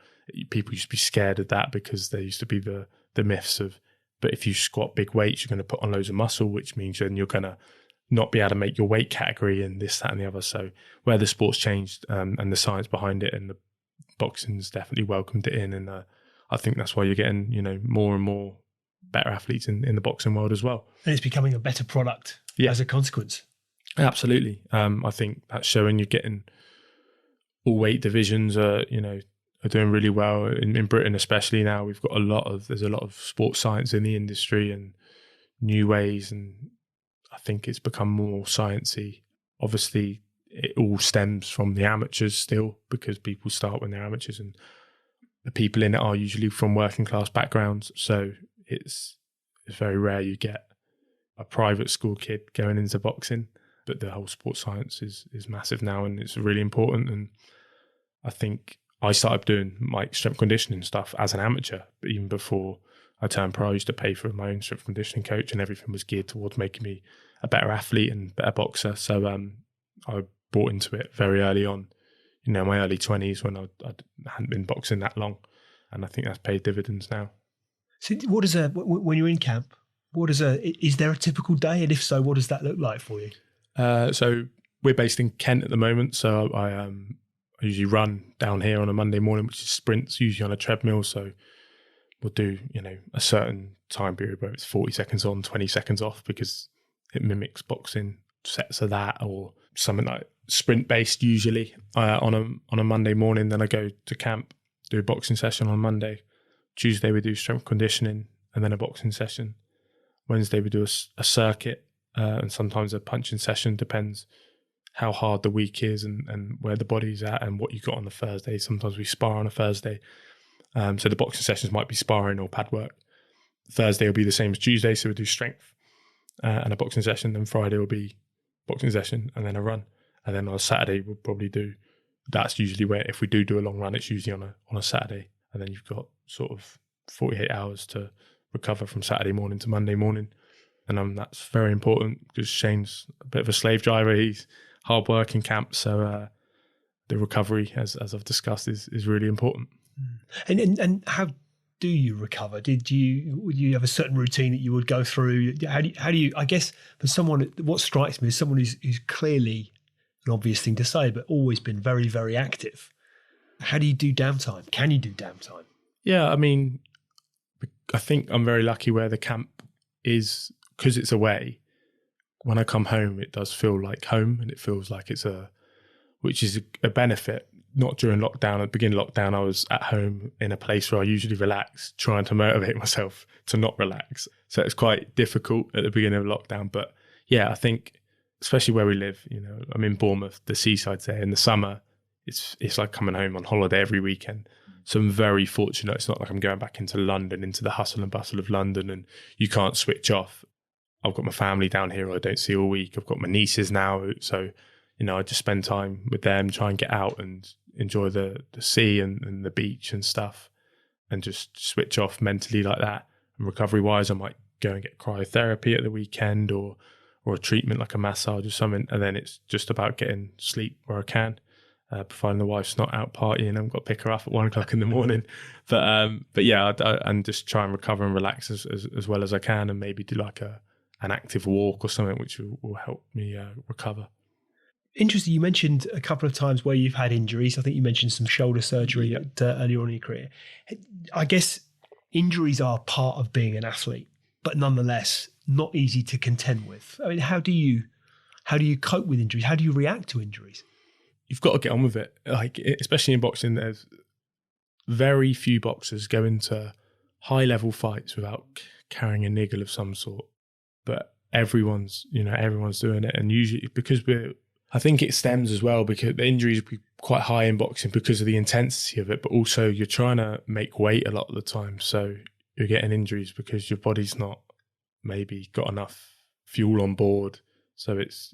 people used to be scared of that because there used to be the myths of, but if you squat big weights, you're going to put on loads of muscle, which means then you're going to not be able to make your weight category and this, that, and the other. So where the sport's changed and the science behind it, and the boxing's definitely welcomed it in. And I think that's why you're getting, more and more better athletes in the boxing world as well. And it's becoming a better product as a consequence. Absolutely. I think that's showing. You're getting all weight divisions are doing really well in Britain, especially now. We've got there's a lot of sports science in the industry and new ways, and I think it's become more sciencey. Obviously, it all stems from the amateurs still, because people start when they're amateurs, and the people in it are usually from working class backgrounds. So it's very rare you get a private school kid going into boxing. But the whole sports science is massive now, and it's really important. And I think I started doing my strength conditioning stuff as an amateur, but even before I turned pro, I used to pay for my own strength conditioning coach, and everything was geared towards making me a better athlete and better boxer. So I bought into it very early on, my early 20s, when I hadn't been boxing that long, and I think that's paid dividends now. So when you're in camp, is there a typical day? And if so, what does that look like for you? So we're based in Kent at the moment. So I usually run down here on a Monday morning, which is sprints, usually on a treadmill. So we'll do, a certain time period where it's 40 seconds on, 20 seconds off, because it mimics boxing sets of that, or something like sprint based usually on a Monday morning. Then I go to camp, do a boxing session on Monday. Tuesday we do strength conditioning and then a boxing session. Wednesday we do a circuit and sometimes a punching session, depends how hard the week is and where the body's at and what you got on the Thursday. Sometimes we spar on a Thursday. So the boxing sessions might be sparring or pad work. Thursday will be the same as Tuesday, so we'll do strength and a boxing session. Then Friday will be boxing session and then a run. And then on Saturday we'll probably that's usually where, if we do a long run, it's usually on a Saturday. And then you've got sort of 48 hours to recover from Saturday morning to Monday morning. And that's very important because Shane's a bit of a slave driver. He's hard work in camp. So the recovery, as I've discussed, is really important. And how do you recover? Would you have a certain routine that you would go through? How do you, I guess, for someone, what strikes me is someone who's clearly, an obvious thing to say, but always been very, very active. How do you do downtime? Can you do downtime? Yeah, I mean, I think I'm very lucky where the camp is, because it's away. When I come home, it does feel like home, and it feels like which is a benefit. Not during lockdown. At the beginning of lockdown, I was at home in a place where I usually relax, trying to motivate myself to not relax. So it's quite difficult at the beginning of lockdown. But yeah, I think, especially where we live, I'm in Bournemouth, the seaside's there. In the summer, it's like coming home on holiday every weekend. So I'm very fortunate. It's not like I'm going back into London, into the hustle and bustle of London, and you can't switch off. I've got my family down here I don't see all week. I've got my nieces now. So, I just spend time with them, try and get out and enjoy the sea and the beach and stuff, and just switch off mentally like that. And recovery-wise, I might go and get cryotherapy at the weekend or or a treatment like a massage or something, and then it's just about getting sleep where I can, providing the wife's not out partying. I've got to pick her up at 1 o'clock in the morning. But yeah, and just try and recover and relax as well as I can, and maybe do like an active walk or something, which will help me recover. Interesting. You mentioned a couple of times where you've had injuries. I think you mentioned some shoulder surgery earlier on in your career. I guess injuries are part of being an athlete, but nonetheless not easy to contend with. I mean, how do you cope with injuries? How do you react to injuries? You've got to get on with it. Like, especially in boxing, there's very few boxers go into high level fights without carrying a niggle of some sort. But everyone's doing it, and usually because I think it stems as well because the injuries are quite high in boxing because of the intensity of it, but also you're trying to make weight a lot of the time. So you're getting injuries because your body's not maybe got enough fuel on board. So it's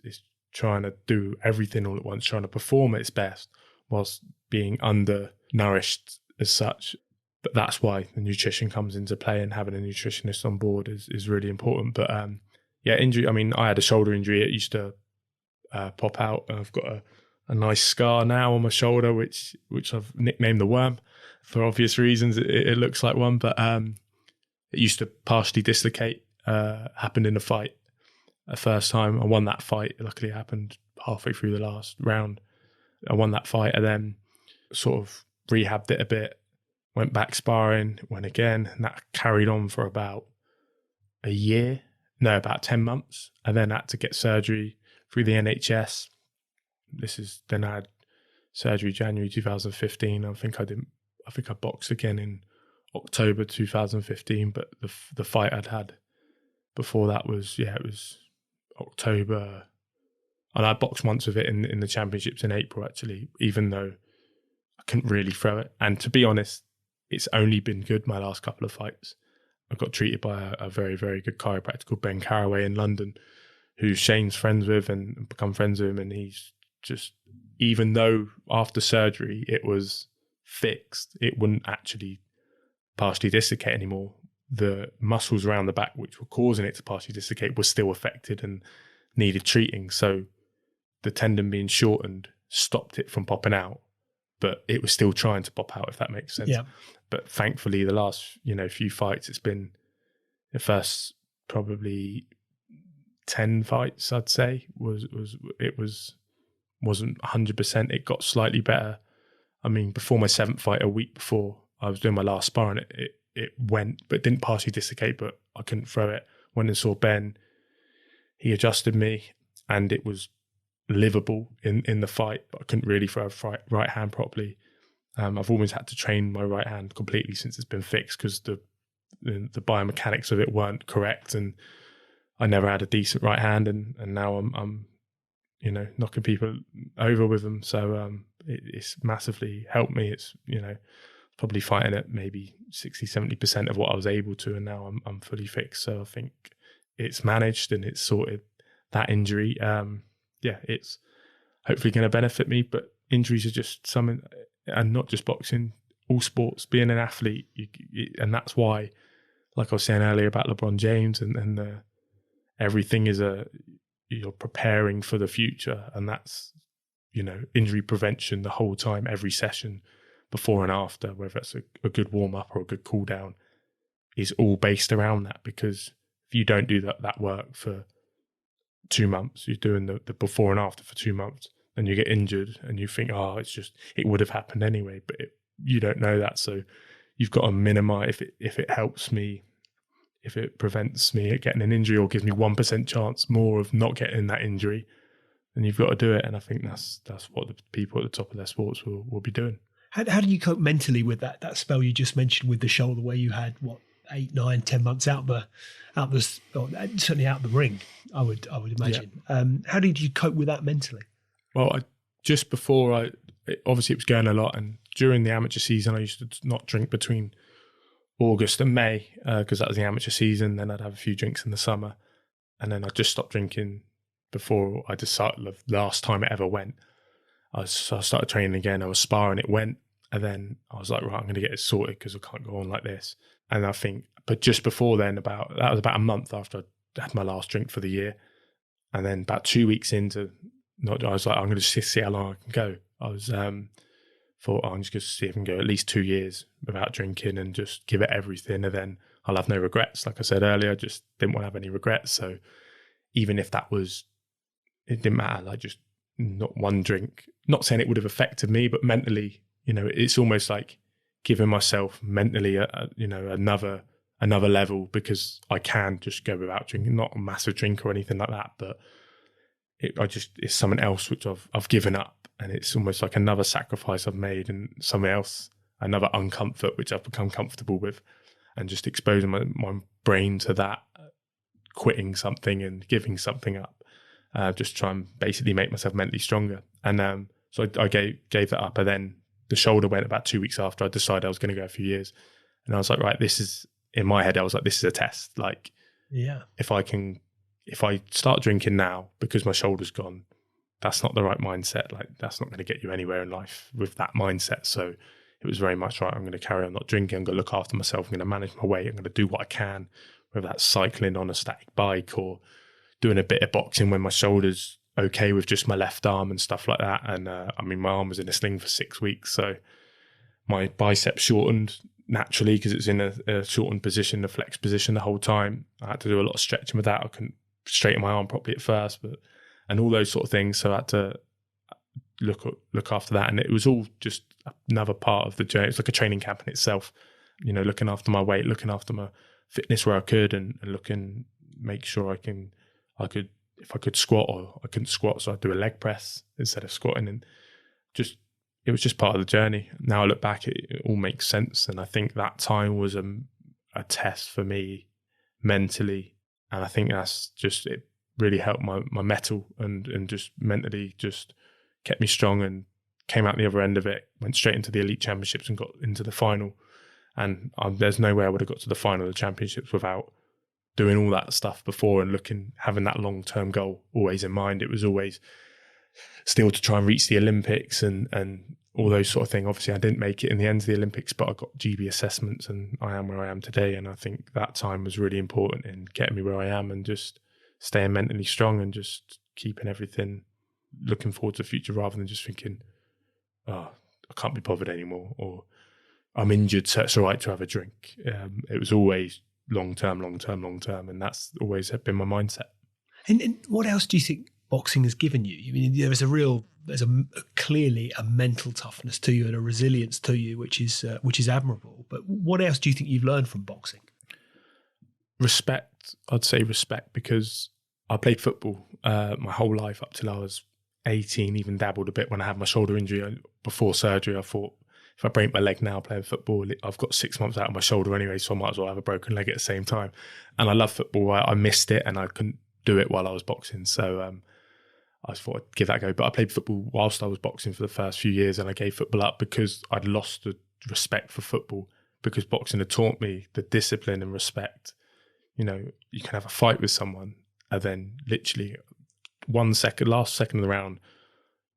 trying to do everything all at once, trying to perform at its best whilst being undernourished as such. But that's why the nutrition comes into play, and having a nutritionist on board is really important. But injury. I mean, I had a shoulder injury. It used to pop out. I've got a nice scar now on my shoulder, which I've nicknamed the worm for obvious reasons. It looks like one, but it used to partially dislocate. Happened in a fight. The first time I won that fight, luckily it happened halfway through the last round. I won that fight and then sort of rehabbed it a bit, went back sparring, went again, and that carried on for about about 10 months, and then I had to get surgery through the NHS. Then I had surgery January 2015. I think I boxed again in October 2015, but the fight I'd had before that was October, and I boxed once with it in the championships in April, actually, even though I couldn't really throw it. And to be honest, it's only been good my last couple of fights. I got treated by a very, very good chiropractor called Ben Carraway in London, who Shane's friends with and become friends with him. And he's just, even though after surgery it was fixed, it wouldn't actually partially dislocate anymore. The muscles around the back, which were causing it to partially dislocate, were still affected and needed treating. So the tendon being shortened stopped it from popping out, but it was still trying to pop out, if that makes sense. Yeah. But thankfully, the last few fights, it's been the first probably 10 fights, I'd say, wasn't 100%. It got slightly better. I mean, before my 7th fight, a week before I was doing my last sparring, it went, but didn't partially dislocate, but I couldn't throw it. Went and saw Ben. He adjusted me, and it was livable in the fight, but I couldn't really throw a right hand properly. I've always had to train my right hand completely since it's been fixed because the biomechanics of it weren't correct, and I never had a decent right hand, and now I'm knocking people over with them. So it's massively helped me. It's probably fighting at maybe 60-70% of what I was able to, and now I'm fully fixed. So I think it's managed and it's sorted that injury. It's hopefully going to benefit me, but injuries are just something, and not just boxing, all sports, being an athlete, and that's why, like I was saying earlier about LeBron James and everything is you're preparing for the future, and that's injury prevention the whole time, every session, before and after, whether it's a good warm-up or a good cool-down, is all based around that. Because if you don't do that work for 2 months, you're doing the before and after for 2 months, and you get injured and you think, it would have happened anyway, but you don't know that. So you've got to minimize, if it helps me, if it prevents me getting an injury or gives me 1% chance more of not getting that injury, then you've got to do it. And I think that's what the people at the top of their sports will be doing. How do you cope mentally with that spell you just mentioned with the shoulder, where you had 8, 9, 10 months certainly out the ring? I would imagine. Yeah. How did you cope with that mentally? Well, obviously it was going a lot, and during the amateur season, I used to not drink between August and May because that was the amateur season. Then I'd have a few drinks in the summer, and then I just stopped drinking before I decided the last time it ever went. I started training again. I was sparring, it went, and then I was like, right, I'm going to get it sorted because I can't go on like this. And I think, but just before then, that was about a month after I had my last drink for the year, And then about 2 weeks into, I was like, I'm going to see how long I can go. I was thought, I'm just going to see if I can go at least 2 years without drinking and just give it everything. And then I'll have no regrets. Like I said earlier, I just didn't want to have any regrets. So even if that was, it didn't matter, like just not one drink, not saying it would have affected me, but mentally, it's almost like giving myself mentally, another level, because I can just go without drinking, not a massive drink or anything like that, but it's something else which I've given up, and it's almost like another sacrifice I've made, and something else, another uncomfort which I've become comfortable with, and just exposing my brain to that, quitting something and giving something up, just try and basically make myself mentally stronger. And so I gave that up, and then the shoulder went about 2 weeks after I decided I was going to go a few years, and I was like, right, this is, in my head, I was like, this is a test. Like, yeah, if I start drinking now because my shoulder's gone, that's not the right mindset. Like, that's not going to get you anywhere in life with that mindset. So it was very much, right, I'm going to carry on not drinking. I'm going to look after myself. I'm going to manage my weight. I'm going to do what I can, whether that's cycling on a static bike or doing a bit of boxing when my shoulder's okay with just my left arm and stuff like that. And my arm was in a sling for 6 weeks. So my bicep shortened naturally because it's in a shortened position, a flex position the whole time. I had to do a lot of stretching with that. I couldn't straighten my arm properly at first, and all those sort of things. So I had to look after that. And it was all just another part of the journey. It's like a training camp in itself, looking after my weight, looking after my fitness where I could, and make sure I could, if I could squat, or I couldn't squat, so I'd do a leg press instead of squatting, and it was just part of the journey. Now I look back, it all makes sense. And I think that time was a test for me mentally. And I think it really helped my mettle and just mentally just kept me strong, and came out the other end of it, went straight into the elite championships and got into the final. And there's no way I would have got to the final of the championships without doing all that stuff before, and having that long-term goal always in mind. It was always still to try and reach the Olympics and all those sort of things. Obviously, I didn't make it in the end of the Olympics, but I got GB assessments, and I am where I am today. And I think that time was really important in getting me where I am, and just staying mentally strong, and just keeping everything, looking forward to the future, rather than just thinking, oh, I can't be bothered anymore, or I'm injured, so it's all right to have a drink. It was always long-term, and that's always been my mindset. And what else do you think boxing has given you? I mean, there's clearly a mental toughness to you and a resilience to you, which is admirable. But what else do you think you've learned from boxing? Respect. I'd say respect, because I played football my whole life up till I was 18, even dabbled a bit when I had my shoulder injury. Before surgery, I thought, if I break my leg now playing football, I've got 6 months out of my shoulder anyway, so I might as well have a broken leg at the same time. And I love football. I missed it, and I couldn't do it while I was boxing. So I thought I'd give that a go. But I played football whilst I was boxing for the first few years, and I gave football up because I'd lost the respect for football, because boxing had taught me the discipline and respect. You can have a fight with someone, and then literally last second of the round,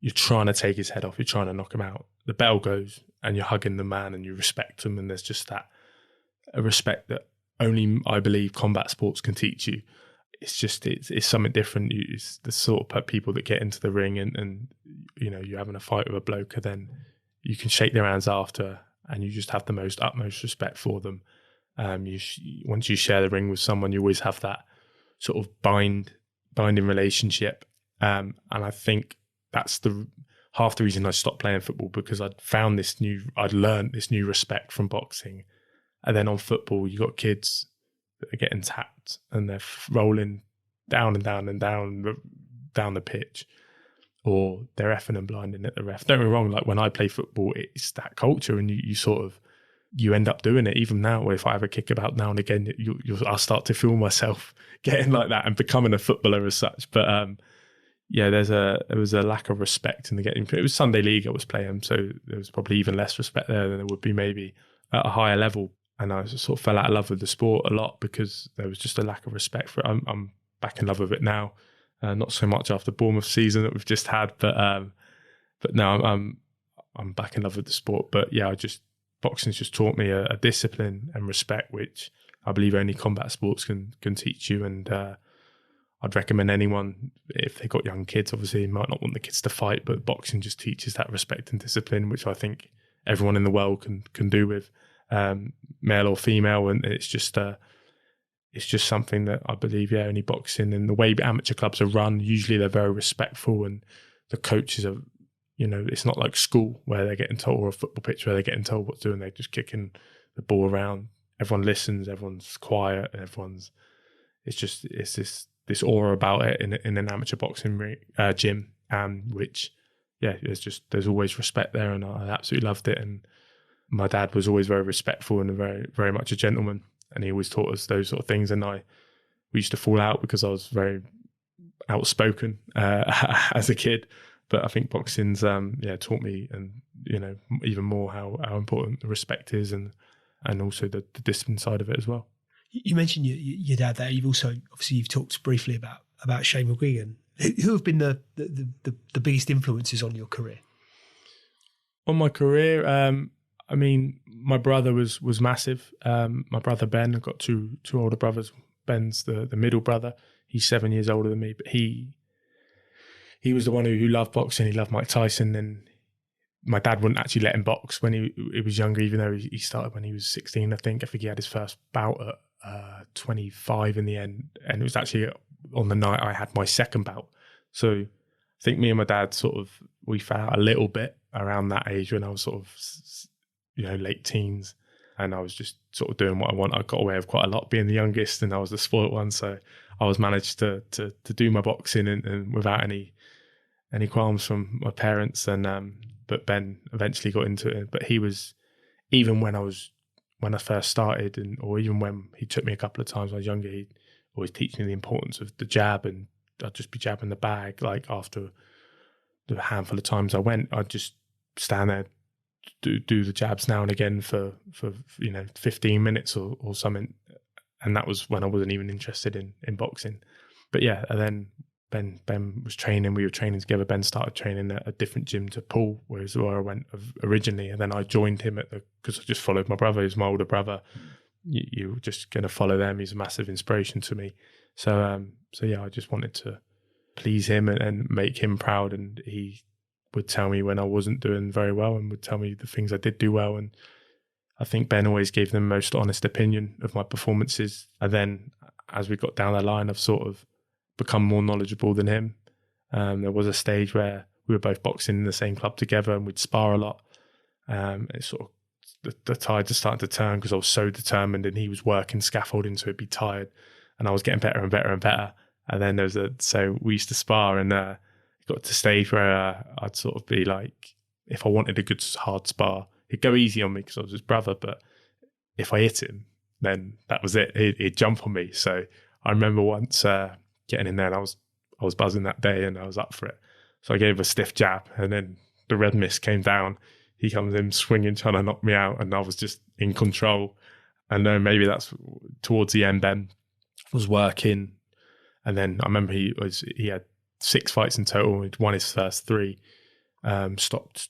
you're trying to take his head off, you're trying to knock him out. The bell goes, and you're hugging the man, and you respect him, and there's just a respect that only, I believe, combat sports can teach you. It's just, it's something different. It's the sort of people that get into the ring and you're having a fight with a bloke, and then you can shake their hands after, and you just have the utmost respect for them. Once you share the ring with someone, you always have that sort of binding relationship. And I think that's half the reason I stopped playing football, because I'd learned this new respect from boxing. And then on football, you got kids that are getting tapped, and they're rolling down and down and down the pitch, or they're effing and blinding at the ref. Don't get me wrong, like when I play football, it's that culture, and you end up doing it. Even now, if I have a kick about now and again, I'll start to feel myself getting like that and becoming a footballer as such. But there was a lack of respect in the getting. It was Sunday League I was playing, so there was probably even less respect there than there would be maybe at a higher level. And I sort of fell out of love with the sport a lot because there was just a lack of respect for it. I'm back in love with it now, not so much after Bournemouth season that we've just had, but now I'm back in love with the sport. But yeah, boxing's just taught me a discipline and respect, which I believe only combat sports can teach you. And I I'd recommend anyone, if they've got young kids, obviously you might not want the kids to fight, but boxing just teaches that respect and discipline, which I think everyone in the world can do with, male or female. And it's just something that I believe, only boxing, and the way amateur clubs are run, usually they're very respectful, and the coaches are, it's not like school where they're getting told, or a football pitch where they're getting told what to do and they're just kicking the ball around. Everyone listens, everyone's quiet, and it's this aura about it in an amateur boxing gym, which, there's always respect there, and I absolutely loved it. And my dad was always very respectful and very, very much a gentleman, and he always taught us those sort of things. And we used to fall out because I was very outspoken as a kid. But I think boxing's taught me, and even more how important the respect is, and also the discipline side of it as well. You mentioned your dad there. You've talked briefly about Shane McGuigan. Who have been the biggest influences on your career? On my career, my brother was massive. My brother Ben, I've got two older brothers. Ben's the middle brother. He's 7 years older than me, but he was the one who loved boxing. He loved Mike Tyson, and my dad wouldn't actually let him box when he was younger, even though he started when he was 16, I think. I think he had his first bout at 25 in the end, and it was actually on the night I had my second bout. So I think me and my dad we fell out a little bit around that age when I was sort of, late teens, and I was just sort of doing what I want. I got away with quite a lot being the youngest, and I was the spoilt one, so I was managed to do my boxing and without any qualms from my parents. And but Ben eventually got into it. But he was, even when I first started, or even when he took me a couple of times when I was younger, he'd always teach me the importance of the jab, and I'd just be jabbing the bag. Like after the handful of times I went, I'd just stand there, do the jabs now and again for 15 minutes or something. And that was when I wasn't even interested in boxing. But and then Ben was training, we were training together. Ben started training at a different gym to Paul, where I went originally. And then I joined him because I just followed my brother, who's my older brother. You're just going to follow them. He's a massive inspiration to me. So I just wanted to please him and make him proud. And he would tell me when I wasn't doing very well, and would tell me the things I did do well. And I think Ben always gave the most honest opinion of my performances. And then as we got down the line, I've sort of become more knowledgeable than him. There was a stage where we were both boxing in the same club together, and we'd spar a lot. It's sort of the tide just started to turn because I was so determined, and he was working scaffolding, so he'd be tired, and I was getting better and better and better. And then so we used to spar, and it got to a stage where I'd sort of be like, if I wanted a good hard spar, he'd go easy on me because I was his brother, but if I hit him, then that was it. He'd jump on me. So I remember once getting in there, and I was buzzing that day, and I was up for it. So I gave a stiff jab, and then the red mist came down. He comes in swinging, trying to knock me out, and I was just in control. And then maybe that's towards the end, Ben was working. And then I remember he had 6 fights in total. He'd won his first 3, stopped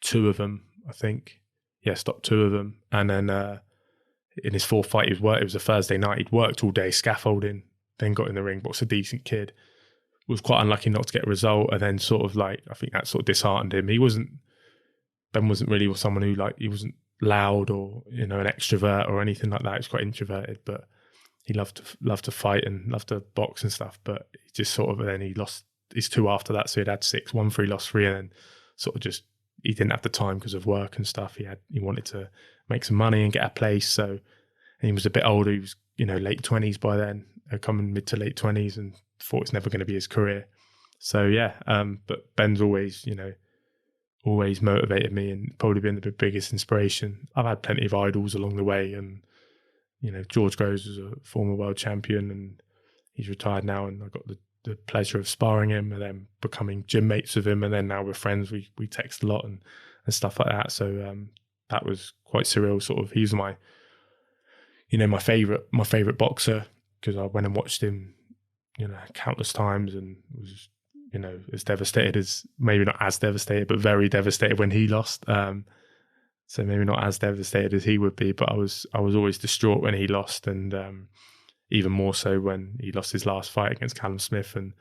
2 of them, I think. Yeah, stopped 2 of them. And then in his 4th fight, it was a Thursday night. He'd worked all day scaffolding, then got in the ring, boxed a decent kid. Was quite unlucky not to get a result. And then sort of I think that sort of disheartened him. Ben wasn't really someone who he wasn't loud or, an extrovert or anything like that. He was quite introverted, but he loved to fight and loved to box and stuff. But he just sort of, then he lost his 2 after that. So he'd had 6, won 3, lost 3, and then sort of just, he didn't have the time because of work and stuff. He wanted to make some money and get a place. So, and he was a bit older. He was, late 20s by then, coming mid to late 20s, and thought it's never going to be his career. So but Ben's always, always motivated me and probably been the biggest inspiration. I've had plenty of idols along the way, and George Groves was a former world champion, and he's retired now, and I got the pleasure of sparring him and then becoming gym mates with him, and then now we're friends. We text a lot and stuff like that. So that was quite surreal. Sort of, he's my favorite boxer, because I went and watched him countless times, and was as devastated as, maybe not as devastated, but very devastated when he lost. So maybe not as devastated as he would be, but I was always distraught when he lost. And even more so when he lost his last fight against Callum-Smith, and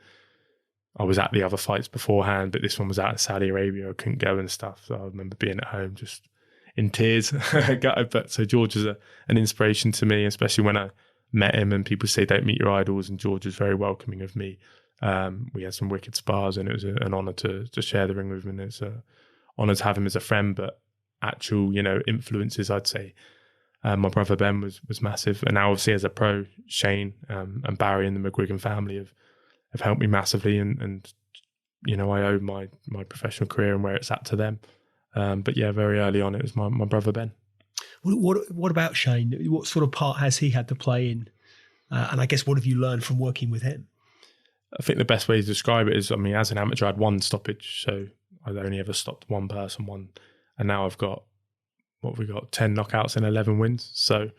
I was at the other fights beforehand, but this one was out in Saudi Arabia. I couldn't go and stuff. So I remember being at home just in tears. But so George is an inspiration to me, especially when I met him, and people say don't meet your idols, and George was very welcoming of me. We had some wicked spars, and it was an honour to share the ring with him. It's an honour to have him as a friend, but actual, influences, I'd say. My brother Ben was massive, and now obviously as a pro, Shane and Barry and the McGuigan family have helped me massively, and I owe my professional career and where it's at to them. But yeah, very early on, it was my brother Ben. What about Shane? What sort of part has he had to play in? And I guess what have you learned from working with him? I think the best way to describe it is, as an amateur, I had one stoppage, so I'd only ever stopped one person, and now I've got 10 knockouts and 11 wins. So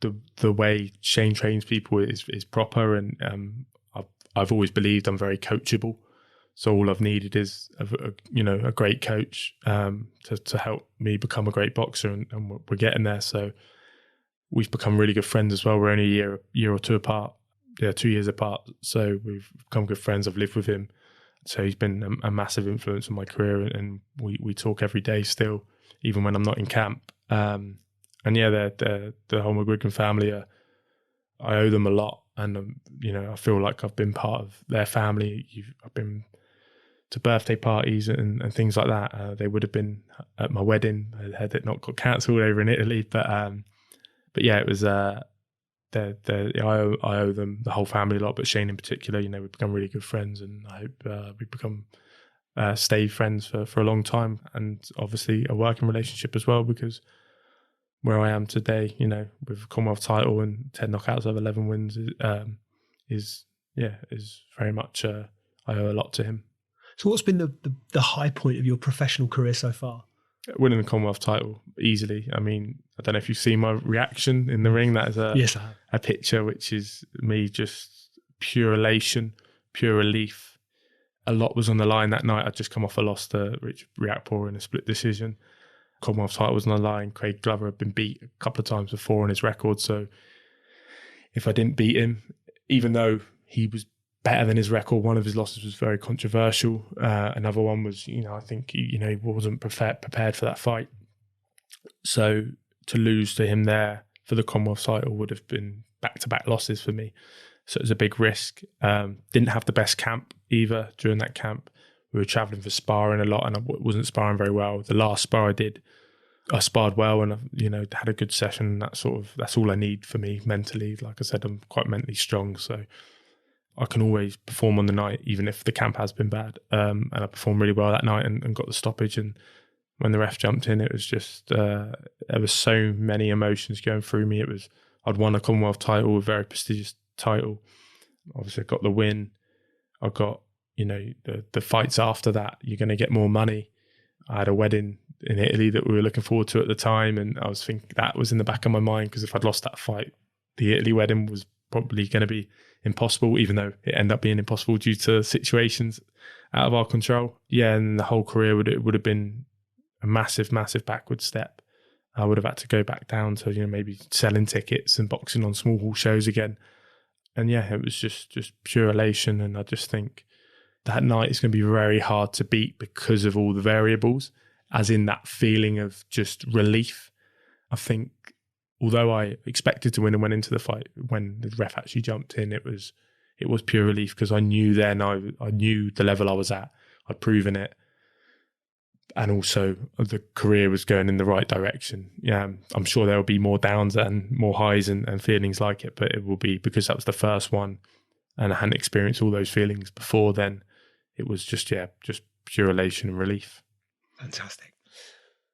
the way Shane trains people is proper, and I've always believed I'm very coachable. So all I've needed is a great coach to help me become a great boxer, and we're getting there. So we've become really good friends as well. We're only a year or two apart. Yeah, 2 years apart. So we've become good friends. I've lived with him. So he's been a massive influence on my career, and we talk every day still, even when I'm not in camp. And yeah, the whole McGuigan family, I owe them a lot. And, I feel like I've been part of their family. I've been to birthday parties and things like that. They would have been at my wedding had it not got cancelled over in Italy. But yeah, it was, I owe them, the whole family, a lot, but Shane in particular. We've become really good friends, and I hope we become stay friends for a long time, and obviously a working relationship as well, because where I am today, with a Commonwealth title and 10 knockouts over 11 wins is very much I owe a lot to him. So what's been the high point of your professional career so far? Winning the Commonwealth title easily. I don't know if you've seen my reaction in the ring. That is Yes, I have. A picture which is me just pure elation, pure relief. A lot was on the line that night. I'd just come off a loss to Rich Riakporhe in a split decision. Commonwealth title was on the line. Craig Glover had been beat a couple of times before on his record. So if I didn't beat him, even though he was better than his record, one of his losses was very controversial. Another one was, I think, he wasn't prepared for that fight. So to lose to him there for the Commonwealth title would have been back-to-back losses for me. So it was a big risk. Didn't have the best camp either during that camp. We were traveling for sparring a lot, and I wasn't sparring very well. The last spar I did, I sparred well, and had a good session. That's all I need for me mentally. Like I said, I'm quite mentally strong, so I can always perform on the night, even if the camp has been bad. And I performed really well that night and got the stoppage. And when the ref jumped in, it was just there was so many emotions going through me. I'd won a Commonwealth title, a very prestigious title. Obviously, I got the win. I got the fights after that. You're going to get more money. I had a wedding in Italy that we were looking forward to at the time, and I was thinking that was in the back of my mind, because if I'd lost that fight, the Italy wedding was probably going to be impossible, even though it ended up being impossible due to situations out of our control. Yeah, and the whole career would have been a massive, massive backward step. I would have had to go back down to maybe selling tickets and boxing on small hall shows again. And yeah, it was just pure elation. And I just think that night is going to be very hard to beat because of all the variables, as in that feeling of just relief. I think although I expected to win and went into the fight, when the ref actually jumped in, it was pure relief, because I knew then I knew the level I was at. I'd proven it. And also the career was going in the right direction. Yeah, I'm sure there will be more downs and more highs and feelings like it, but it will be because that was the first one and I hadn't experienced all those feelings before then. It was just pure elation and relief. Fantastic.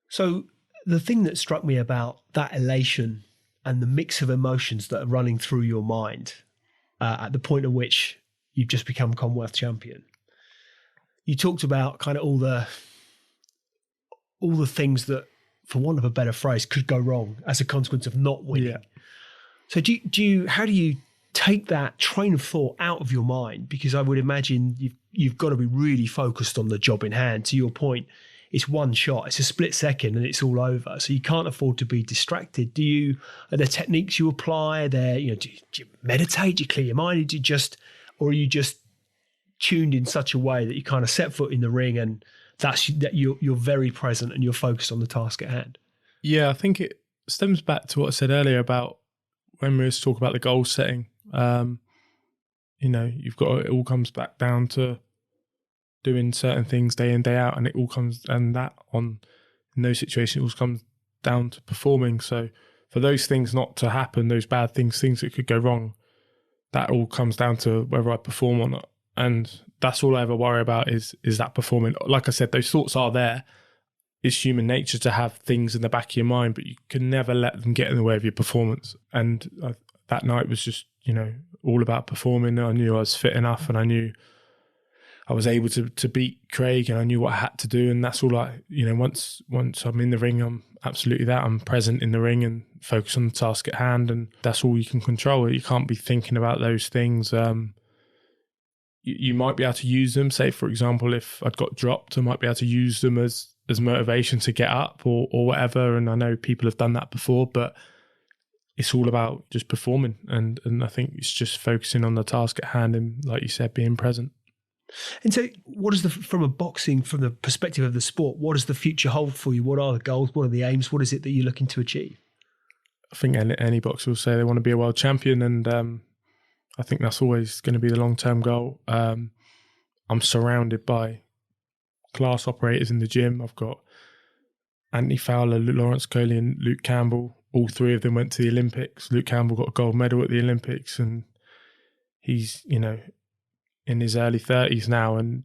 So the thing that struck me about that elation and the mix of emotions that are running through your mind at the point at which you've just become Commonwealth champion, you talked about kind of all the things that, for want of a better phrase, could go wrong as a consequence of not winning. Yeah. So how do you take that train of thought out of your mind? Because I would imagine you've got to be really focused on the job in hand. To your point, it's one shot, it's a split second and it's all over. So you can't afford to be distracted. Are there techniques you apply? Do you meditate? Do you clear your mind? Or are you just tuned in such a way that you kind of set foot in the ring and you're very present and you're focused on the task at hand? Yeah, I think it stems back to what I said earlier about when we were talking about the goal setting. You've got it all comes back down to doing certain things day in, day out, and in those situations, it all comes down to performing. So for those things not to happen, those bad things that could go wrong, that all comes down to whether I perform or not. And that's all I ever worry about is that performing. Like I said, those thoughts are there. It's human nature to have things in the back of your mind, but you can never let them get in the way of your performance. And that night was just, all about performing. I knew I was fit enough, and I knew I was able to beat Craig, and I knew what I had to do. And that's all once I'm in the ring, I'm absolutely that. I'm present in the ring and focus on the task at hand, and that's all you can control. You can't be thinking about those things. You might be able to use them. Say, for example, if I'd got dropped, I might be able to use them as motivation to get up or whatever. And I know people have done that before, but it's all about just performing. And I think it's just focusing on the task at hand and, like you said, being present. And so from the perspective of the sport, what does the future hold for you? What are the goals? What are the aims? What is it that you're looking to achieve? I think any boxer will say they want to be a world champion, and I think that's always going to be the long-term goal. I'm surrounded by class operators in the gym. I've got Anthony Fowler, Lawrence Coley and Luke Campbell. All three of them went to the Olympics. Luke Campbell got a gold medal at the Olympics, and he's, in his early 30s now, and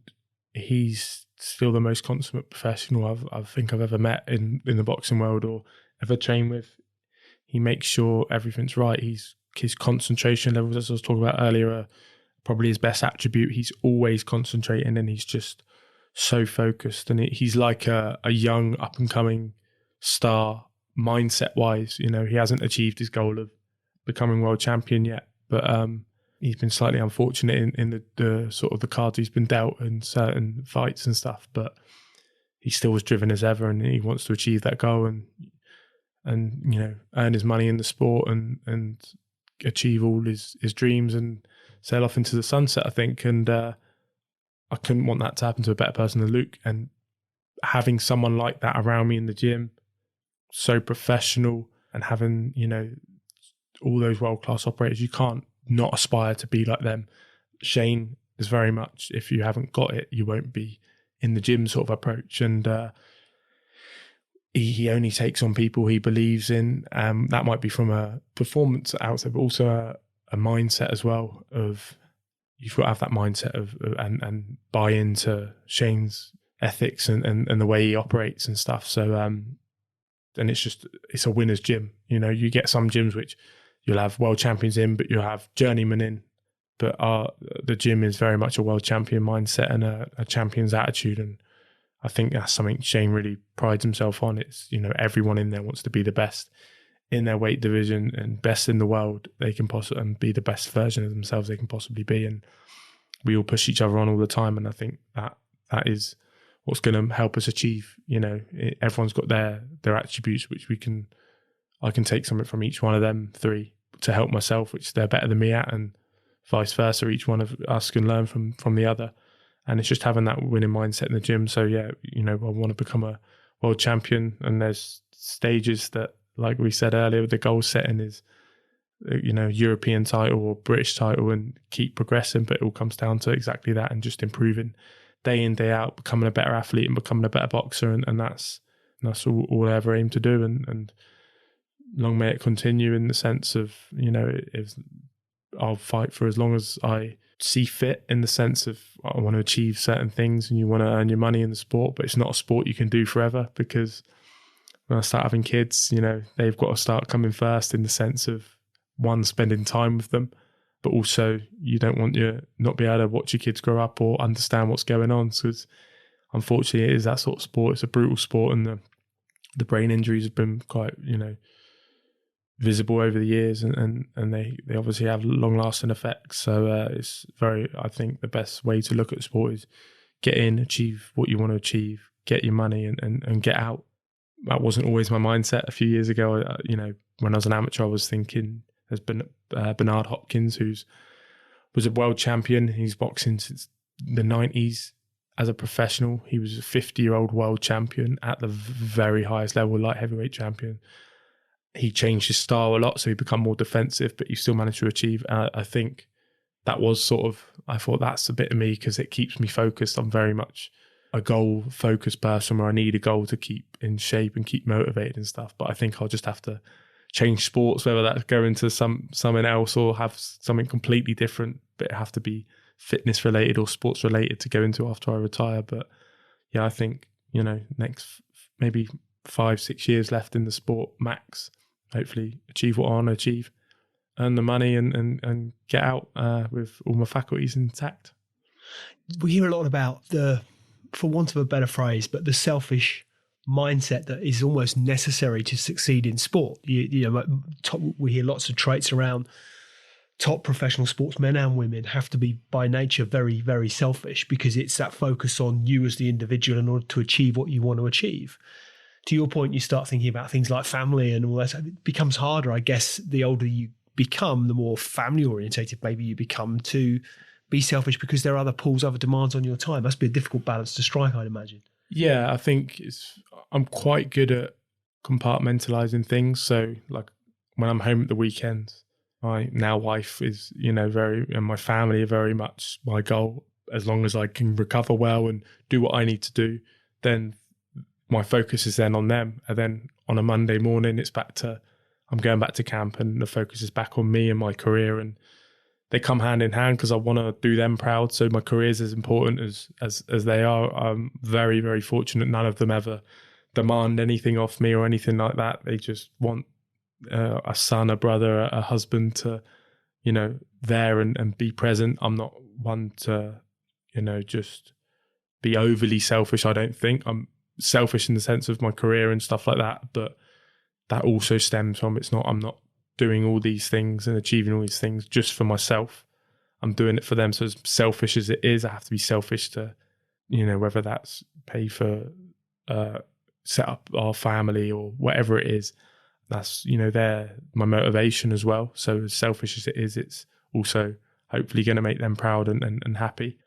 he's still the most consummate professional I think I've ever met in the boxing world or ever trained with. He makes sure everything's right. His concentration levels, as I was talking about earlier, are probably his best attribute. He's always concentrating, and he's just so focused. And he's like a young up-and-coming star mindset-wise. He hasn't achieved his goal of becoming world champion yet, but he's been slightly unfortunate in the sort of the cards he's been dealt in certain fights and stuff. But he still was driven as ever, and he wants to achieve that goal and earn his money in the sport and achieve all his dreams and sail off into the sunset, I think. And I couldn't want that to happen to a better person than Luke. And having someone like that around me in the gym, so professional, and having, all those world-class operators, you can't not aspire to be like them. Shane is very much, if you haven't got it, you won't be in the gym sort of approach. And he only takes on people he believes in. That might be from a performance outside, but also a mindset as well of, you've got to have that mindset of and buy into Shane's ethics and the way he operates and stuff. So, and it's a winner's gym. You get some gyms which you'll have world champions in, but you'll have journeymen in. But the gym is very much a world champion mindset and a champion's attitude. And I think that's something Shane really prides himself on. It's, everyone in there wants to be the best in their weight division and best in the world they can possibly, and be the best version of themselves they can possibly be. And we all push each other on all the time. And I think that is what's going to help us achieve. Everyone's got their attributes, which I can take something from each one of them three to help myself, which they're better than me at, and vice versa. Each one of us can learn from the other. And it's just having that winning mindset in the gym. So yeah, I want to become a world champion, and there's stages that, like we said earlier, the goal setting is, European title or British title, and keep progressing. But it all comes down to exactly that, and just improving day in, day out, becoming a better athlete and becoming a better boxer. And that's all I ever aim to do. And long may it continue, in the sense of, if I'll fight for as long as I see fit, in the sense of I want to achieve certain things, and you want to earn your money in the sport, but it's not a sport you can do forever, because when I start having kids, they've got to start coming first, in the sense of, one, spending time with them, but also you don't want not be able to watch your kids grow up or understand what's going on. So unfortunately, it is that sort of sport. It's a brutal sport, and the brain injuries have been quite, visible over the years, and they obviously have long-lasting effects. So I think the best way to look at the sport is get in, achieve what you want to achieve, get your money and get out. That wasn't always my mindset. A few years ago, when I was an amateur, I was thinking there's been Bernard Hopkins, was a world champion. He's boxing since the 90s. As a professional, he was a 50-year-old world champion at the very highest level, light heavyweight champion. He changed his style a lot, so he become more defensive, but he still managed to achieve. I think that was I thought that's a bit of me because it keeps me focused. I'm very much a goal-focused person where I need a goal to keep in shape and keep motivated and stuff. But I think I'll just have to change sports, whether that's go into something else or have something completely different, but it have to be fitness related or sports related to go into after I retire. But yeah, I think, next maybe 5-6 years left in the sport max, hopefully achieve what I want to achieve, earn the money and get out with all my faculties intact. We hear a lot about for want of a better phrase, but the selfish mindset that is almost necessary to succeed in sport. We hear lots of traits around top professional sportsmen and women have to be by nature very, very selfish because it's that focus on you as the individual in order to achieve what you want to achieve. To your point, you start thinking about things like family and all that. It becomes harder, I guess, the older you become, the more family orientated maybe you become, to be selfish because there are other pulls, other demands on your time. Must be a difficult balance to strike, I'd imagine. Yeah, I think I'm quite good at compartmentalizing things. So like when I'm home at the weekends, my now wife is, and my family are very much my goal. As long as I can recover well and do what I need to do, then my focus is then on them. And then on a Monday morning, I'm going back to camp and the focus is back on me and my career. And they come hand in hand because I want to do them proud. So my career is as important as they are. I'm very, very fortunate. None of them ever demand anything off me or anything like that. They just want a son, a brother, a husband to, there and be present. I'm not one to, just be overly selfish. I don't think I'm selfish in the sense of my career and stuff like that. But that also stems from I'm not doing all these things and achieving all these things just for myself. I'm doing it for them. So as selfish as it is, I have to be selfish to, whether that's pay for, set up our family or whatever it is. That's, they're my motivation as well. So as selfish as it is, it's also hopefully going to make them proud and happy.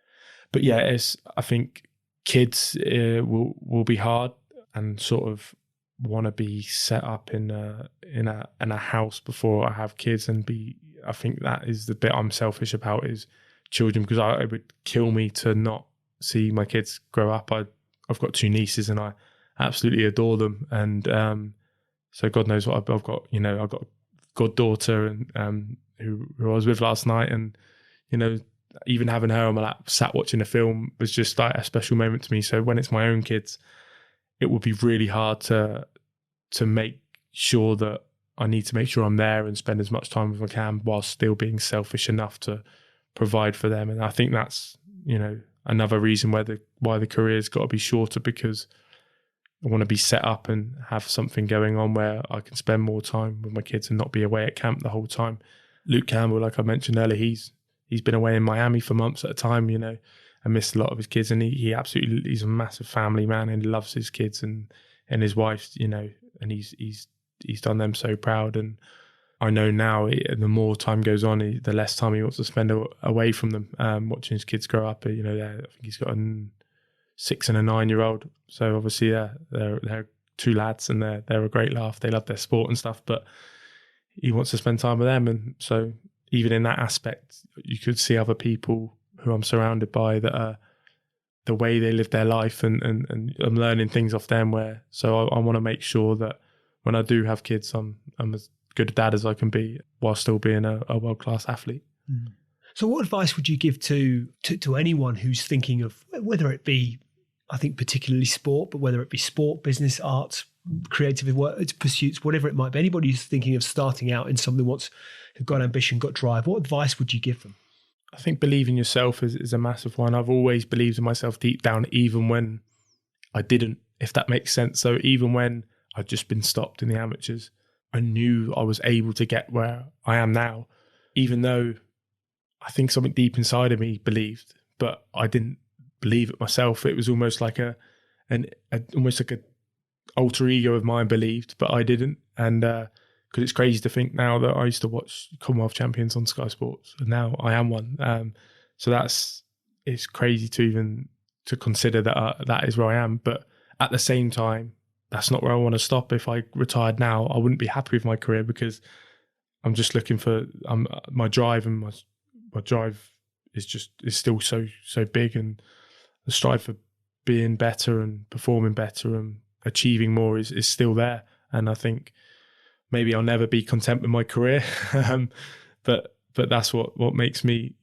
But yeah, I think kids will be hard and sort of want to be set up in a house before I have kids I think that is the bit I'm selfish about is children, because it would kill me to not see my kids grow up. I've got 2 nieces and I absolutely adore them. And so God knows what I've got, I've got a goddaughter and who I was with last night, and, even having her on my lap, sat watching a film was just like a special moment to me. So when it's my own kids, it would be really hard to make sure that I need to make sure I'm there and spend as much time as I can while still being selfish enough to provide for them. And I think that's, another reason why the career's got to be shorter, because I want to be set up and have something going on where I can spend more time with my kids and not be away at camp the whole time. Luke Campbell, like I mentioned earlier, he's been away in Miami for months at a time, and missed a lot of his kids. And he's a massive family man and loves his kids and his wife, and he's done them so proud. And I know now the more time goes on, the less time he wants to spend away from them, watching his kids grow up. I think he's got a 6 and a 9-year-old. So obviously, they're 2 lads and they're a great laugh. They love their sport and stuff, but he wants to spend time with them. And so even in that aspect, you could see other people who I'm surrounded by that are the way they live their life, and I'm learning things off them. So I want to make sure that when I do have kids, I'm as good a dad as I can be while still being a world-class athlete. Mm. So what advice would you give to anyone who's thinking of, whether it be, I think particularly sport, but whether it be sport, business, arts, creative work, pursuits, whatever it might be, anybody who's thinking of starting out in something, who've got ambition, got drive, what advice would you give them? I think believe in yourself is a massive one. I've always believed in myself deep down, even when I didn't, if that makes sense. So even when I'd just been stopped in the amateurs, I knew I was able to get where I am now, even though I think something deep inside of me believed, but I didn't believe it myself. It was almost like an almost like a alter ego of mine believed, but I didn't. And because it's crazy to think now that I used to watch Commonwealth champions on Sky Sports, and now I am one. So it's crazy to even to consider that that is where I am. But at the same time, that's not where I want to stop. If I retired now, I wouldn't be happy with my career, because I'm just looking for my drive, and my drive is still so big, and the strive for being better and performing better and achieving more is still there. And I think maybe I'll never be content with my career, but that's what makes me,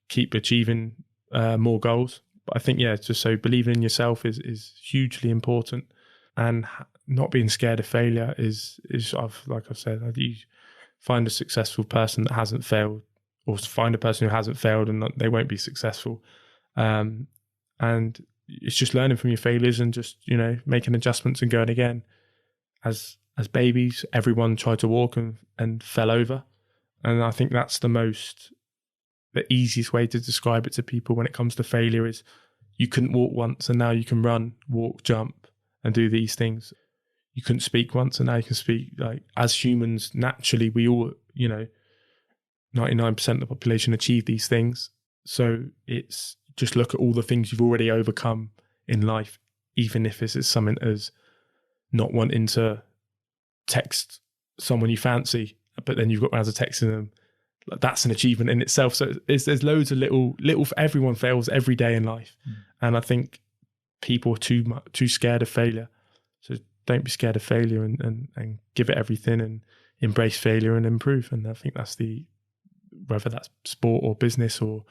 keep achieving more goals. But I think, just so believing in yourself is hugely important, and not being scared of failure is like I've said, you find a successful person that hasn't failed, or find a person who hasn't failed, and they won't be successful. And it's just learning from your failures and just, making adjustments and going again. As babies, everyone tried to walk and fell over. And I think that's the easiest way to describe it to people when it comes to failure is you couldn't walk once and now you can run, walk, jump and do these things. You couldn't speak once and now you can speak. Like, as humans, naturally, we all, 99% of the population achieve these things. So it's just look at all the things you've already overcome in life, even if it's something as not wanting to text someone you fancy, but then you've got round to texting them. That's an achievement in itself. So there's loads of little everyone fails every day in life. And I think people are too scared of failure. So don't be scared of failure, and give it everything, and embrace failure and improve. And I think that's whether that's sport or business or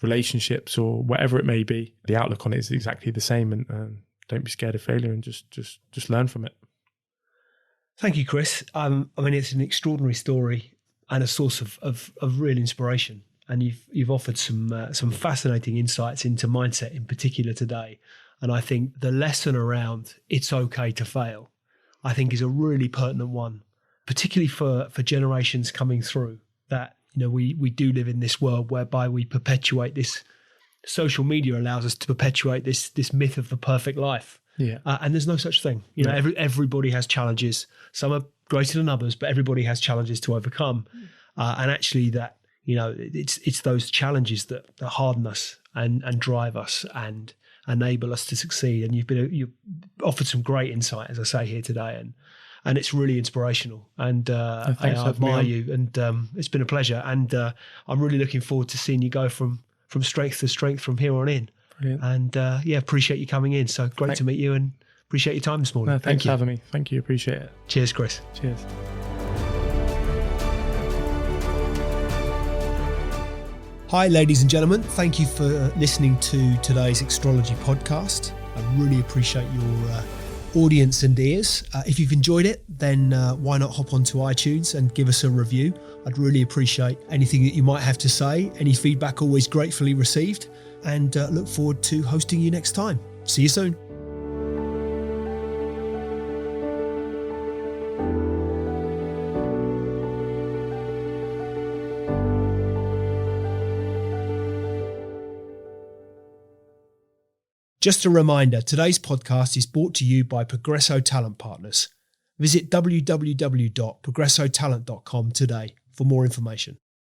relationships or whatever it may be, the outlook on it is exactly the same. And don't be scared of failure, and just learn from it. Thank you, Chris. It's an extraordinary story and a source of real inspiration. And you've offered some fascinating insights into mindset in particular today. And I think the lesson around it's okay to fail, I think, is a really pertinent one, particularly for generations coming through. That we do live in this world whereby we perpetuate this. Social media allows us to perpetuate this myth of the perfect life. Yeah. And there's no such thing. Everybody has challenges. Some are greater than others, but everybody has challenges to overcome. And actually that, it's those challenges that harden us and drive us and enable us to succeed. And you've offered some great insight, as I say here today, and it's really inspirational. And I admire you, and it's been a pleasure. And I'm really looking forward to seeing you go from strength to strength from here on in. Brilliant. And appreciate you coming in. So great to meet you, and appreciate your time this morning. No, thanks for having me. Thank you. Appreciate it. Cheers, Chris. Cheers. Hi, ladies and gentlemen. Thank you for listening to today's Extrology podcast. I really appreciate your audience and ears. If you've enjoyed it, then why not hop onto iTunes and give us a review? I'd really appreciate anything that you might have to say. Any feedback, always gratefully received. And look forward to hosting you next time. See you soon. Just a reminder, today's podcast is brought to you by Progresso Talent Partners. Visit www.progressotalent.com today for more information.